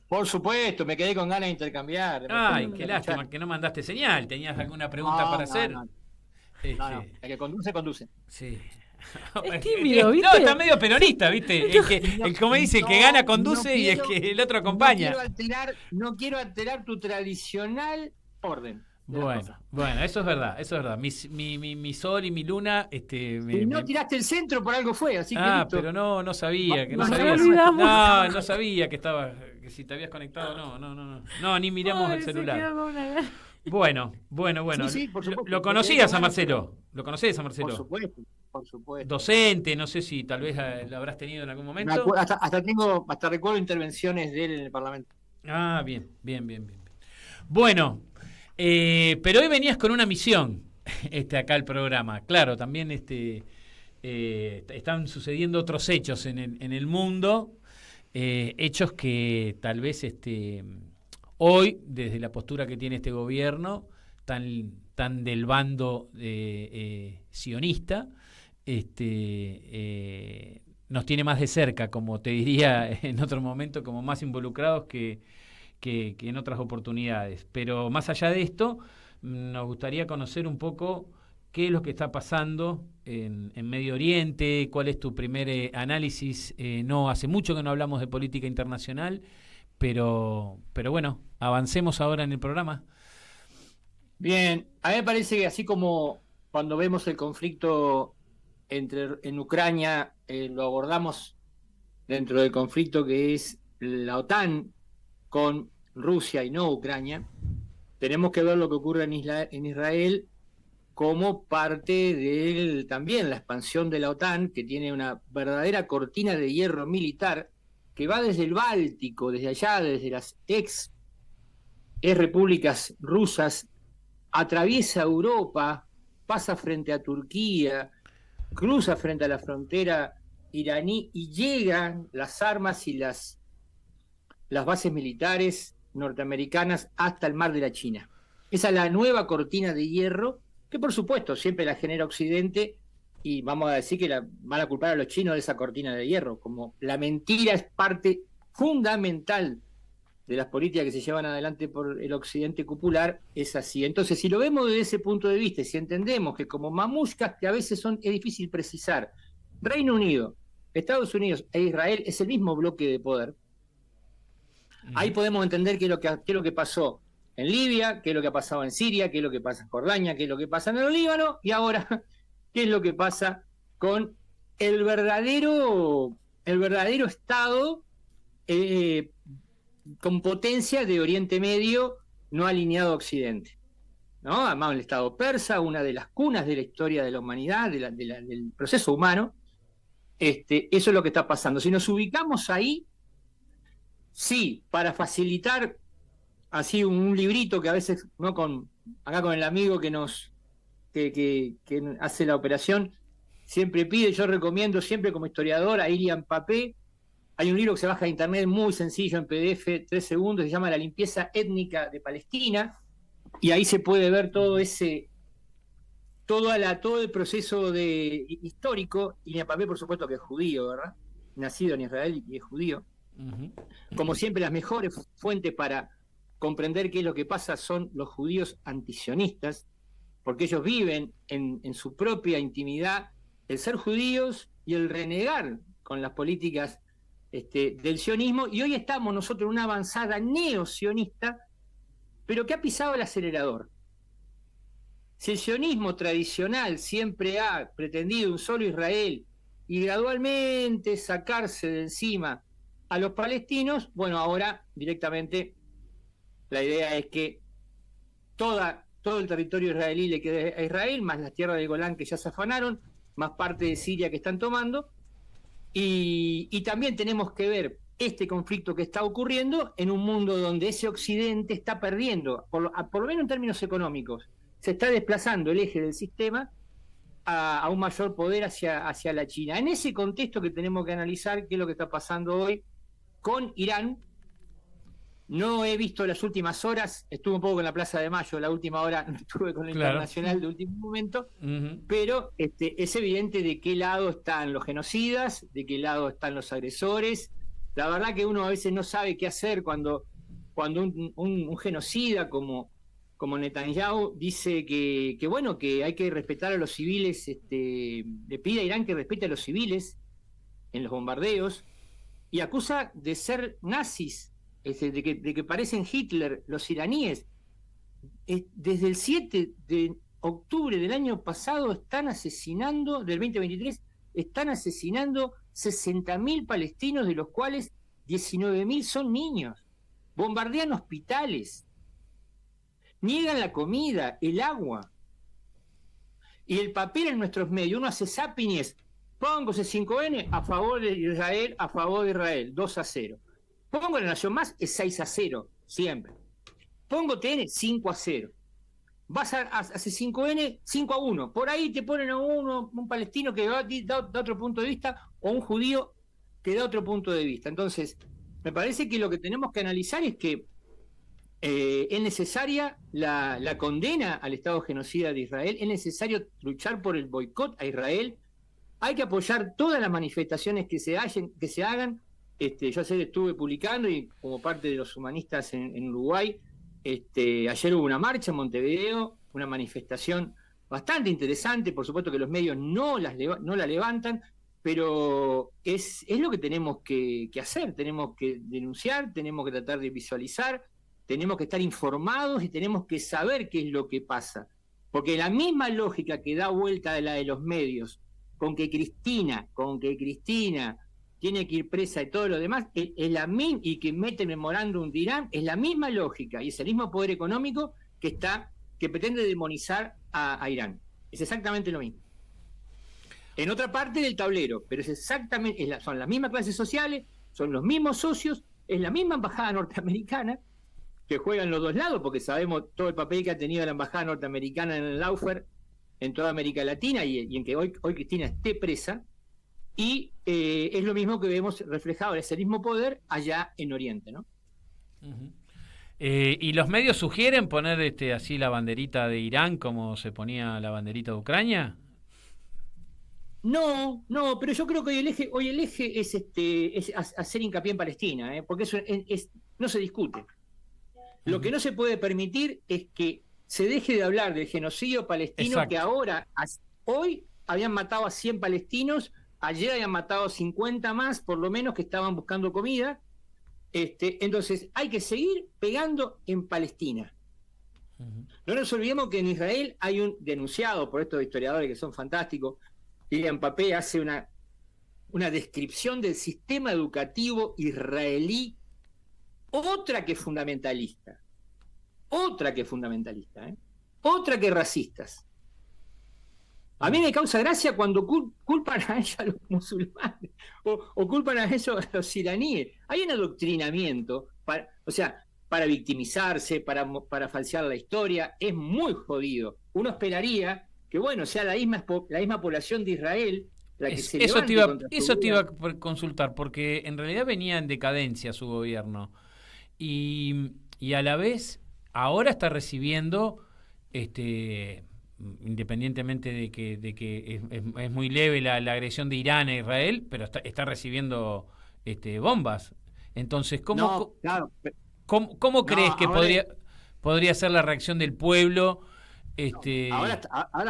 Por supuesto, me quedé con ganas de intercambiar. Ay, qué lástima que no mandaste señal. ¿Tenías alguna pregunta No, para no, hacer? no. Este, No, el que conduce. Sí. Es tímido, ¿viste? No, está medio peronista, ¿viste? El como dice, el que gana conduce y el que el otro acompaña. No quiero alterar tu tradicional orden. Bueno, eso es verdad. Mi sol y mi luna, Y no tiraste el centro, por algo fue, así que listo. pero no sabía, que no Nos sabía. olvidamos. No sabía que si te habías conectado, no, ni miramos Ay, el se celular. quedó con una gana. Bueno. Sí, por supuesto. ¿Lo conocías a Marcelo? ¿Lo conocías a Marcelo? Por supuesto. Docente, no sé si tal vez lo habrás tenido en algún momento. Hasta recuerdo intervenciones de él en el Parlamento. Ah, bien. Bueno, pero hoy venías con una misión acá al programa. Claro, también están sucediendo otros hechos en el mundo, hechos que tal vez hoy, desde la postura que tiene este gobierno, tan del bando sionista, nos tiene más de cerca, como te diría en otro momento, como más involucrados que en otras oportunidades. Pero más allá de esto, nos gustaría conocer un poco qué es lo que está pasando en Medio Oriente, cuál es tu primer análisis. No hace mucho que no hablamos de política internacional, pero bueno, avancemos ahora en el programa. Bien, a mí me parece que así como cuando vemos el conflicto en Ucrania, lo abordamos dentro del conflicto que es la OTAN con Rusia y no Ucrania, tenemos que ver lo que ocurre en Israel como parte de también la expansión de la OTAN, que tiene una verdadera cortina de hierro militar que va desde el Báltico, desde allá, desde las ex repúblicas rusas, atraviesa Europa, pasa frente a Turquía, cruza frente a la frontera iraní y llegan las armas y las bases militares norteamericanas hasta el mar de la China. Esa es la nueva cortina de hierro que por supuesto siempre la genera Occidente y vamos a decir que van a culpar a los chinos de esa cortina de hierro, como la mentira es parte fundamental de las políticas que se llevan adelante por el Occidente cupular, es así. Entonces, si lo vemos desde ese punto de vista, si entendemos que como mamushkas, que a veces es difícil precisar, Reino Unido, Estados Unidos e Israel es el mismo bloque de poder, ahí podemos entender qué es lo que pasó en Libia, qué es lo que ha pasado en Siria, qué es lo que pasa en Jordania, qué es lo que pasa en el Líbano, y ahora, qué es lo que pasa con el verdadero Estado con potencia de Oriente Medio no alineado a Occidente, ¿no? Además, el Estado persa, una de las cunas de la historia de la humanidad, del proceso humano. Eso es lo que está pasando. Si nos ubicamos ahí, sí, para facilitar así un librito que a veces, ¿no? Acá con el amigo que hace la operación, siempre pide, yo recomiendo siempre como historiador a Ilian Papé. Hay un libro que se baja de internet muy sencillo en PDF, 3 segundos, se llama La limpieza étnica de Palestina, y ahí se puede ver todo el proceso histórico. Ilian Papé, por supuesto, que es judío, ¿verdad? Nacido en Israel y es judío. Como siempre, las mejores fuentes para comprender qué es lo que pasa son los judíos antisionistas, porque ellos viven en su propia intimidad el ser judíos y el renegar con las políticas del sionismo, y hoy estamos nosotros en una avanzada neosionista, pero que ha pisado el acelerador. Si el sionismo tradicional siempre ha pretendido un solo Israel y gradualmente sacarse de encima a los palestinos, bueno, ahora directamente la idea es que todo el territorio israelí le quede a Israel, más las tierras del Golán que ya se afanaron, más parte de Siria que están tomando, y también tenemos que ver este conflicto que está ocurriendo en un mundo donde ese occidente está perdiendo, por lo menos en términos económicos, se está desplazando el eje del sistema a un mayor poder hacia la China. En ese contexto que tenemos que analizar qué es lo que está pasando hoy con Irán. No he visto las últimas horas, estuve un poco en la Plaza de Mayo, la última hora no estuve con el internacional de último momento, pero es evidente de qué lado están los genocidas, de qué lado están los agresores. La verdad que uno a veces no sabe qué hacer cuando un genocida como Netanyahu dice que bueno, que hay que respetar a los civiles, le pide a Irán que respete a los civiles en los bombardeos, y acusa de ser nazis, de que parecen Hitler los iraníes. Desde el 7 de octubre del año pasado están asesinando, del 2023, están asesinando 60.000 palestinos, de los cuales 19.000 son niños. Bombardean hospitales, niegan la comida, el agua. Y el papel en nuestros medios, uno hace zapping y es, pongo C5N a favor de Israel, 2-0. Pongo La Nación Más, es 6-0, siempre. Pongo TN, 5-0. Vas a C5N, 5-1. Por ahí te ponen a un palestino que da otro punto de vista, o un judío que da otro punto de vista. Entonces, me parece que lo que tenemos que analizar es que es necesaria la condena al Estado genocida de Israel, es necesario luchar por el boicot a Israel, hay que apoyar todas las manifestaciones que se hagan. Yo ayer estuve publicando, y como parte de los humanistas en Uruguay, ayer hubo una marcha en Montevideo, una manifestación bastante interesante. Por supuesto que los medios no la levantan, pero es lo que tenemos que hacer. Tenemos que denunciar, tenemos que tratar de visualizar, tenemos que estar informados y tenemos que saber qué es lo que pasa. Porque la misma lógica que da vuelta de la de los medios, con que Cristina tiene que ir presa y todo lo demás, es la misma, y que mete el memorándum de Irán, es la misma lógica, y es el mismo poder económico que pretende demonizar a Irán. Es exactamente lo mismo. En otra parte del tablero, pero es exactamente, son las mismas clases sociales, son los mismos socios, es la misma embajada norteamericana, que juega en los dos lados, porque sabemos todo el papel que ha tenido la embajada norteamericana en el Laufer, en toda América Latina, y en que hoy Cristina esté presa. Y es lo mismo que vemos reflejado, ese mismo poder allá en Oriente, ¿no? ¿Y los medios sugieren poner así la banderita de Irán como se ponía la banderita de Ucrania? No, pero yo creo que hoy el eje es hacer hincapié en Palestina, porque eso no se discute. Lo que no se puede permitir es que se deje de hablar del genocidio palestino. Exacto. Que hoy habían matado a 100 palestinos, ayer habían matado 50 más, por lo menos, que estaban buscando comida. Entonces, hay que seguir pegando en Palestina. No nos olvidemos que en Israel hay un denunciado por estos historiadores que son fantásticos. Lilian Papé hace una descripción del sistema educativo israelí, otra que fundamentalista, otra que racistas. A mí me causa gracia cuando culpan a ellos a los musulmanes o culpan a ellos a los iraníes. Hay un adoctrinamiento para victimizarse, para falsear la historia. Es muy jodido. Uno esperaría que, bueno, sea la misma población de Israel la que se levante. Eso te iba a consultar, porque en realidad venía en decadencia su gobierno. Y a la vez, ahora está recibiendo independientemente de que es muy leve la agresión de Irán a Israel, pero está recibiendo bombas. Entonces, ¿cómo crees que podría ser la reacción del pueblo? Ahora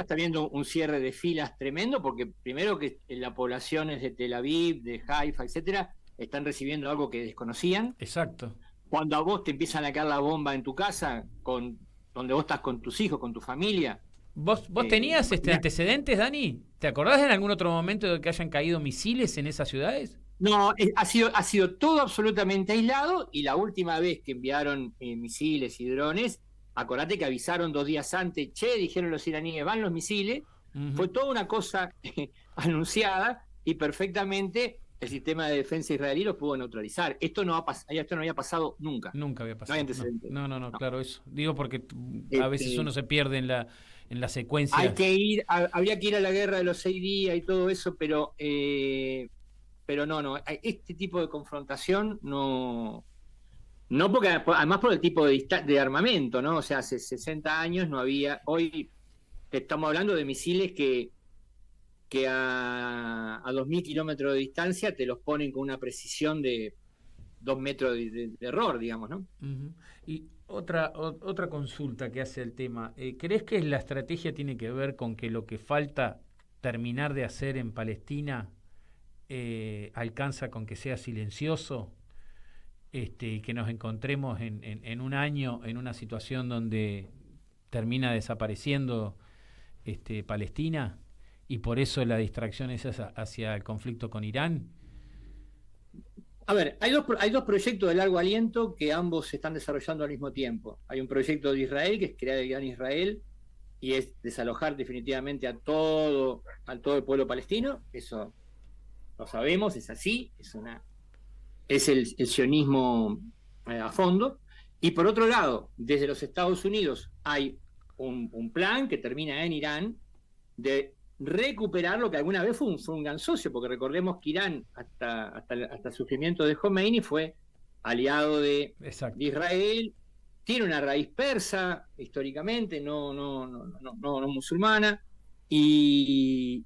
está viendo un cierre de filas tremendo, porque primero que las poblaciones de Tel Aviv, de Haifa, etcétera, están recibiendo algo que desconocían. Exacto. Cuando a vos te empiezan a caer la bomba en tu casa, donde vos estás con tus hijos, con tu familia. ¿Vos tenías antecedentes, Dani? ¿Te acordás en algún otro momento de que hayan caído misiles en esas ciudades? No, ha sido todo absolutamente aislado, y la última vez que enviaron misiles y drones, acordate que avisaron 2 días antes, dijeron los iraníes, van los misiles, fue toda una cosa anunciada, y perfectamente el sistema de defensa israelí lo pudo neutralizar. Esto no había pasado nunca. Nunca había pasado. No hay antecedentes. No, claro, eso. Digo porque a veces uno se pierde en la secuencia. Habría que ir a la guerra de los 6 días y todo eso, pero no, este tipo de confrontación no, porque además por el tipo de armamento, ¿no? O sea, hace 60 años no había, hoy estamos hablando de misiles que a 2.000 kilómetros de distancia te los ponen con una precisión de 2 metros de error, digamos, ¿no? Y otra consulta que hace el tema, ¿crees que la estrategia tiene que ver con que lo que falta terminar de hacer en Palestina alcanza con que sea silencioso, y que nos encontremos en un año en una situación donde termina desapareciendo Palestina, y por eso la distracción es hacia el conflicto con Irán? A ver, hay dos proyectos de largo aliento que ambos se están desarrollando al mismo tiempo. Hay un proyecto de Israel, que es crear el Gran Israel, y es desalojar definitivamente a todo el pueblo palestino. Eso lo sabemos, es así, es el sionismo a fondo. Y por otro lado, desde los Estados Unidos hay un plan que termina en Irán de recuperar lo que alguna vez fue un gran socio, porque recordemos que Irán hasta el surgimiento de Khomeini fue aliado de Israel, tiene una raíz persa históricamente, no musulmana, y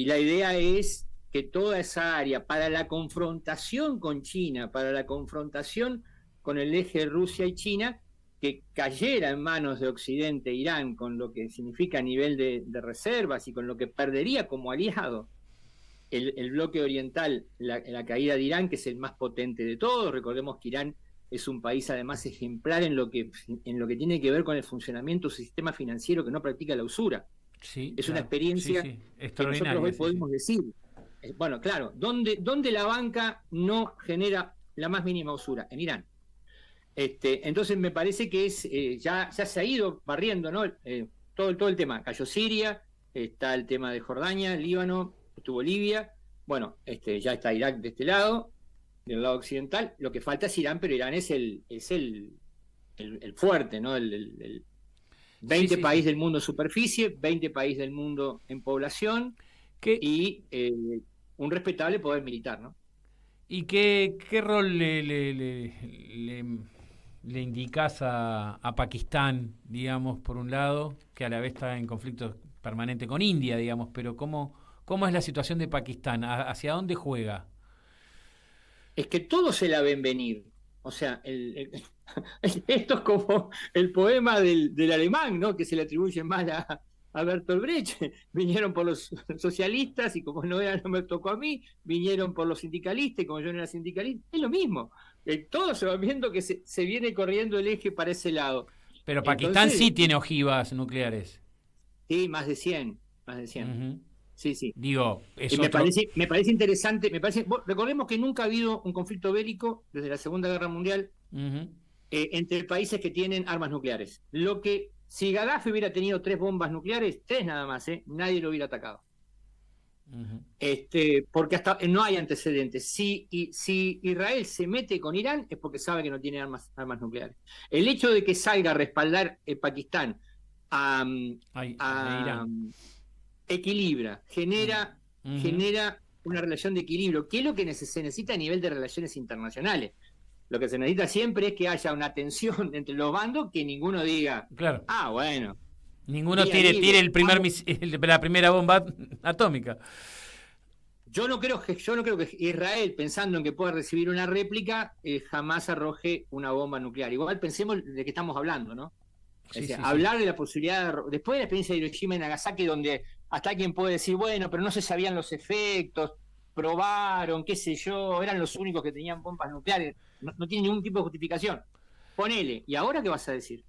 la idea es que toda esa área para la confrontación con China, para la confrontación con el eje Rusia y China, que cayera en manos de Occidente, Irán, con lo que significa a nivel de reservas y con lo que perdería como aliado el bloque oriental, la caída de Irán, que es el más potente de todos. Recordemos que Irán es un país además ejemplar en lo que tiene que ver con el funcionamiento de su sistema financiero, que no practica la usura. Sí, es una experiencia que nosotros hoy podemos decir. Bueno, claro, ¿dónde la banca no genera la más mínima usura? En Irán. Entonces me parece que ya se ha ido barriendo, ¿no? Todo el tema. Cayó Siria, está el tema de Jordania, Líbano, estuvo Libia, bueno, ya está Irak de este lado, del lado occidental. Lo que falta es Irán, pero Irán es el fuerte, ¿no? El 20 países del mundo en superficie, 20 países del mundo en población, y un respetable poder militar, ¿no? ¿Y qué rol le indicás a Pakistán, digamos, por un lado, que a la vez está en conflicto permanente con India, digamos, pero ¿cómo es la situación de Pakistán? ¿Hacia dónde juega? Es que todos se la ven venir. O sea, esto es como el poema del alemán, ¿no? Que se le atribuye más a Bertolt Brecht. Vinieron por los socialistas y como no me tocó a mí, vinieron por los sindicalistas y como yo no era sindicalista. Es lo mismo. Todos se van viendo que se viene corriendo el eje para ese lado. Pero Pakistán sí tiene ojivas nucleares. Sí, más de 100. Uh-huh. Sí. Digo, me parece interesante. Recordemos que nunca ha habido un conflicto bélico desde la Segunda Guerra Mundial entre países que tienen armas nucleares. Si Gaddafi hubiera tenido 3 bombas nucleares, 3 nada más, nadie lo hubiera atacado. Uh-huh. Porque hasta no hay antecedentes. Si Israel se mete con Irán es porque sabe que no tiene armas nucleares. El hecho de que salga a respaldar Pakistán a Irán equilibra, genera una relación de equilibrio, que es lo que se necesita a nivel de relaciones internacionales. Lo que se necesita siempre es que haya una tensión entre los bandos, que ninguno diga, claro, bueno, ninguno tire la primera bomba atómica. Yo no creo que Israel, pensando en que pueda recibir una réplica, jamás arroje una bomba nuclear. Igual pensemos de qué estamos hablando, ¿no? Hablar de la posibilidad, después de la experiencia de Hiroshima y Nagasaki, donde hasta alguien puede decir, bueno, pero no se sabían los efectos, probaron, qué sé yo, eran los únicos que tenían bombas nucleares, no tiene ningún tipo de justificación. Ponele, ¿y ahora qué vas a decir?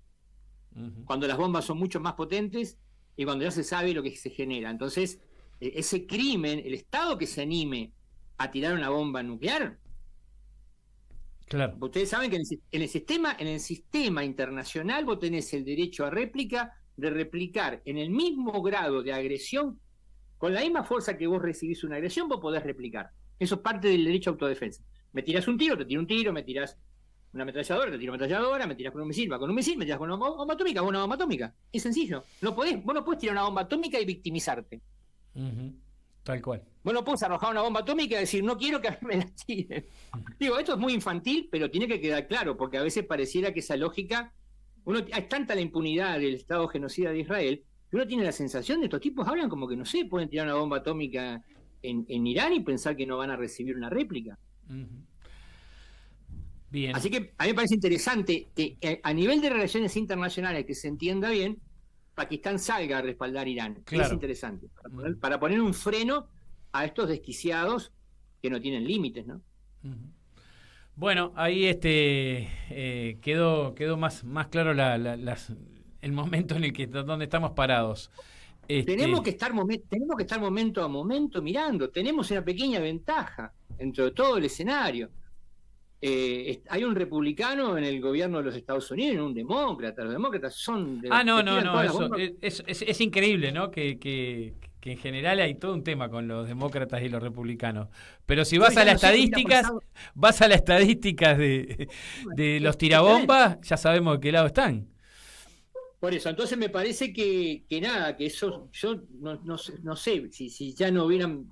Uh-huh. Cuando las bombas son mucho más potentes y cuando ya se sabe lo que se genera. Entonces, ese crimen, el Estado que se anime a tirar una bomba nuclear. Claro. Ustedes saben que en el sistema internacional vos tenés el derecho a réplica, de replicar en el mismo grado de agresión, con la misma fuerza que vos recibís una agresión, vos podés replicar. Eso es parte del derecho a autodefensa. Me tirás un tiro, te tiro un tiro, me tirás una ametralladora, te tiro una ametralladora, me tirás con un misil, va con un misil, me tirás con una bomba atómica, con una bomba atómica. Es sencillo. Vos no podés tirar una bomba atómica y victimizarte. Tal cual. Vos no podés arrojar una bomba atómica y decir, no quiero que a mí me la tiren. Digo, esto es muy infantil, pero tiene que quedar claro, porque a veces pareciera que esa lógica, hay tanta la impunidad del Estado genocida de Israel, que uno tiene la sensación de estos tipos hablan como que, no sé, pueden tirar una bomba atómica en Irán y pensar que no van a recibir una réplica. Bien. Así que a mí me parece interesante que a nivel de relaciones internacionales, que se entienda bien, Pakistán salga a respaldar a Irán. Claro. Es interesante. Para poner un freno a estos desquiciados que no tienen límites, ¿no? Bueno, ahí quedó más claro el momento en el que donde estamos parados. Tenemos que estar momento a momento mirando. Tenemos una pequeña ventaja dentro de todo el escenario. Hay un republicano en el gobierno de los Estados Unidos y un demócrata. Los demócratas son... Es increíble, ¿no? Que en general hay todo un tema con los demócratas y los republicanos. Pero si vas a las estadísticas de los tirabombas, ya sabemos de qué lado están. Por eso, entonces me parece que eso, yo no sé si ya no hubieran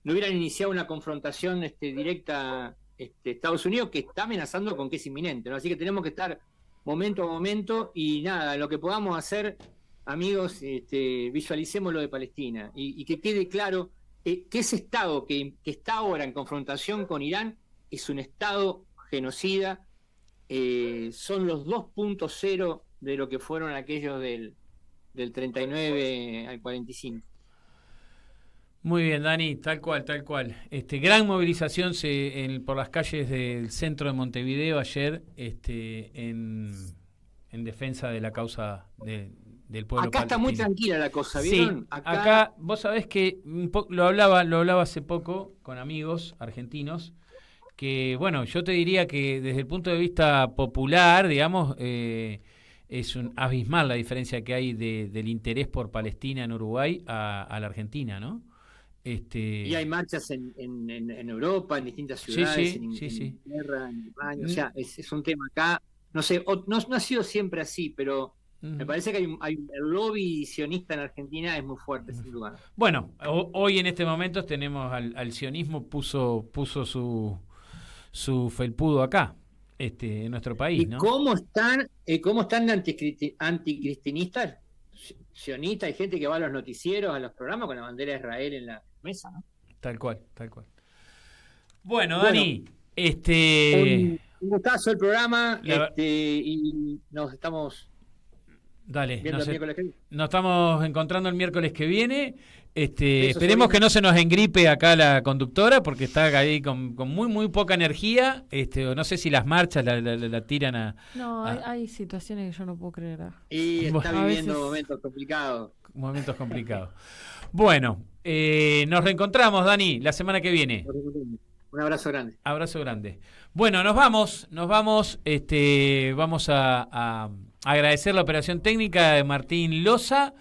iniciado una confrontación directa Estados Unidos, que está amenazando con que es inminente, ¿no? Así que tenemos que estar momento a momento y lo que podamos hacer, amigos, visualicemos lo de Palestina y que quede claro que ese Estado que está ahora en confrontación con Irán es un Estado genocida, son los 2.0 de lo que fueron aquellos del 39 al 45. Muy bien, Dani, tal cual. Gran movilización por las calles del centro de Montevideo ayer en defensa de la causa del pueblo Acá palestino. está muy tranquila la cosa, ¿vieron? Sí, acá vos sabés que lo hablaba hace poco con amigos argentinos, que bueno, yo te diría que desde el punto de vista popular, digamos, es un abismal la diferencia que hay del interés por Palestina en Uruguay a la Argentina, ¿no? Y hay marchas en Europa, en distintas ciudades, en Inglaterra, en España, o sea, es un tema acá, no sé, no ha sido siempre así, pero me parece que el lobby sionista en Argentina es muy fuerte, sin duda. Bueno, hoy en este momento tenemos al sionismo puso su felpudo acá, en nuestro país, ¿no? ¿Cómo están anticristinistas, sionistas? Hay gente que va a los noticieros, a los programas con la bandera de Israel en la mesa, ¿no? Tal cual. Bueno, Dani, un gustazo el programa, y nos estamos viendo el miércoles que viene. Nos estamos encontrando el miércoles que viene. Esperemos que no se nos engripe acá la conductora, porque está ahí con muy muy poca energía. No sé si las marchas la tiran a... No, hay situaciones que yo no puedo creer. Y está viviendo momentos complicados. Bueno, nos reencontramos, Dani, la semana que viene. Un abrazo grande. Abrazo grande. Bueno, nos vamos. Vamos a agradecer la operación técnica de Martín Loza.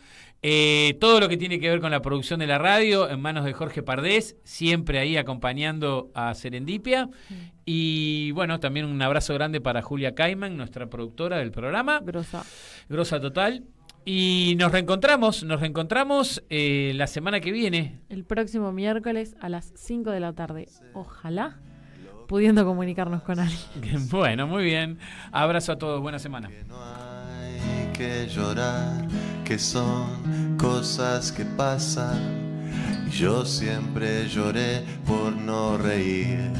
Todo lo que tiene que ver con la producción de la radio en manos de Jorge Pardés, siempre ahí acompañando a Serendipia. Y bueno, también un abrazo grande para Julia Caiman, nuestra productora del programa. Grosa total. Y nos reencontramos la semana que viene. El próximo miércoles a las 5 de la tarde. Ojalá pudiendo comunicarnos con alguien. Bueno, muy bien. Abrazo a todos. Buena semana. Que llorar, que son cosas que pasan. Yo siempre lloré por no reír,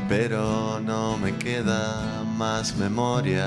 pero no me queda más memoria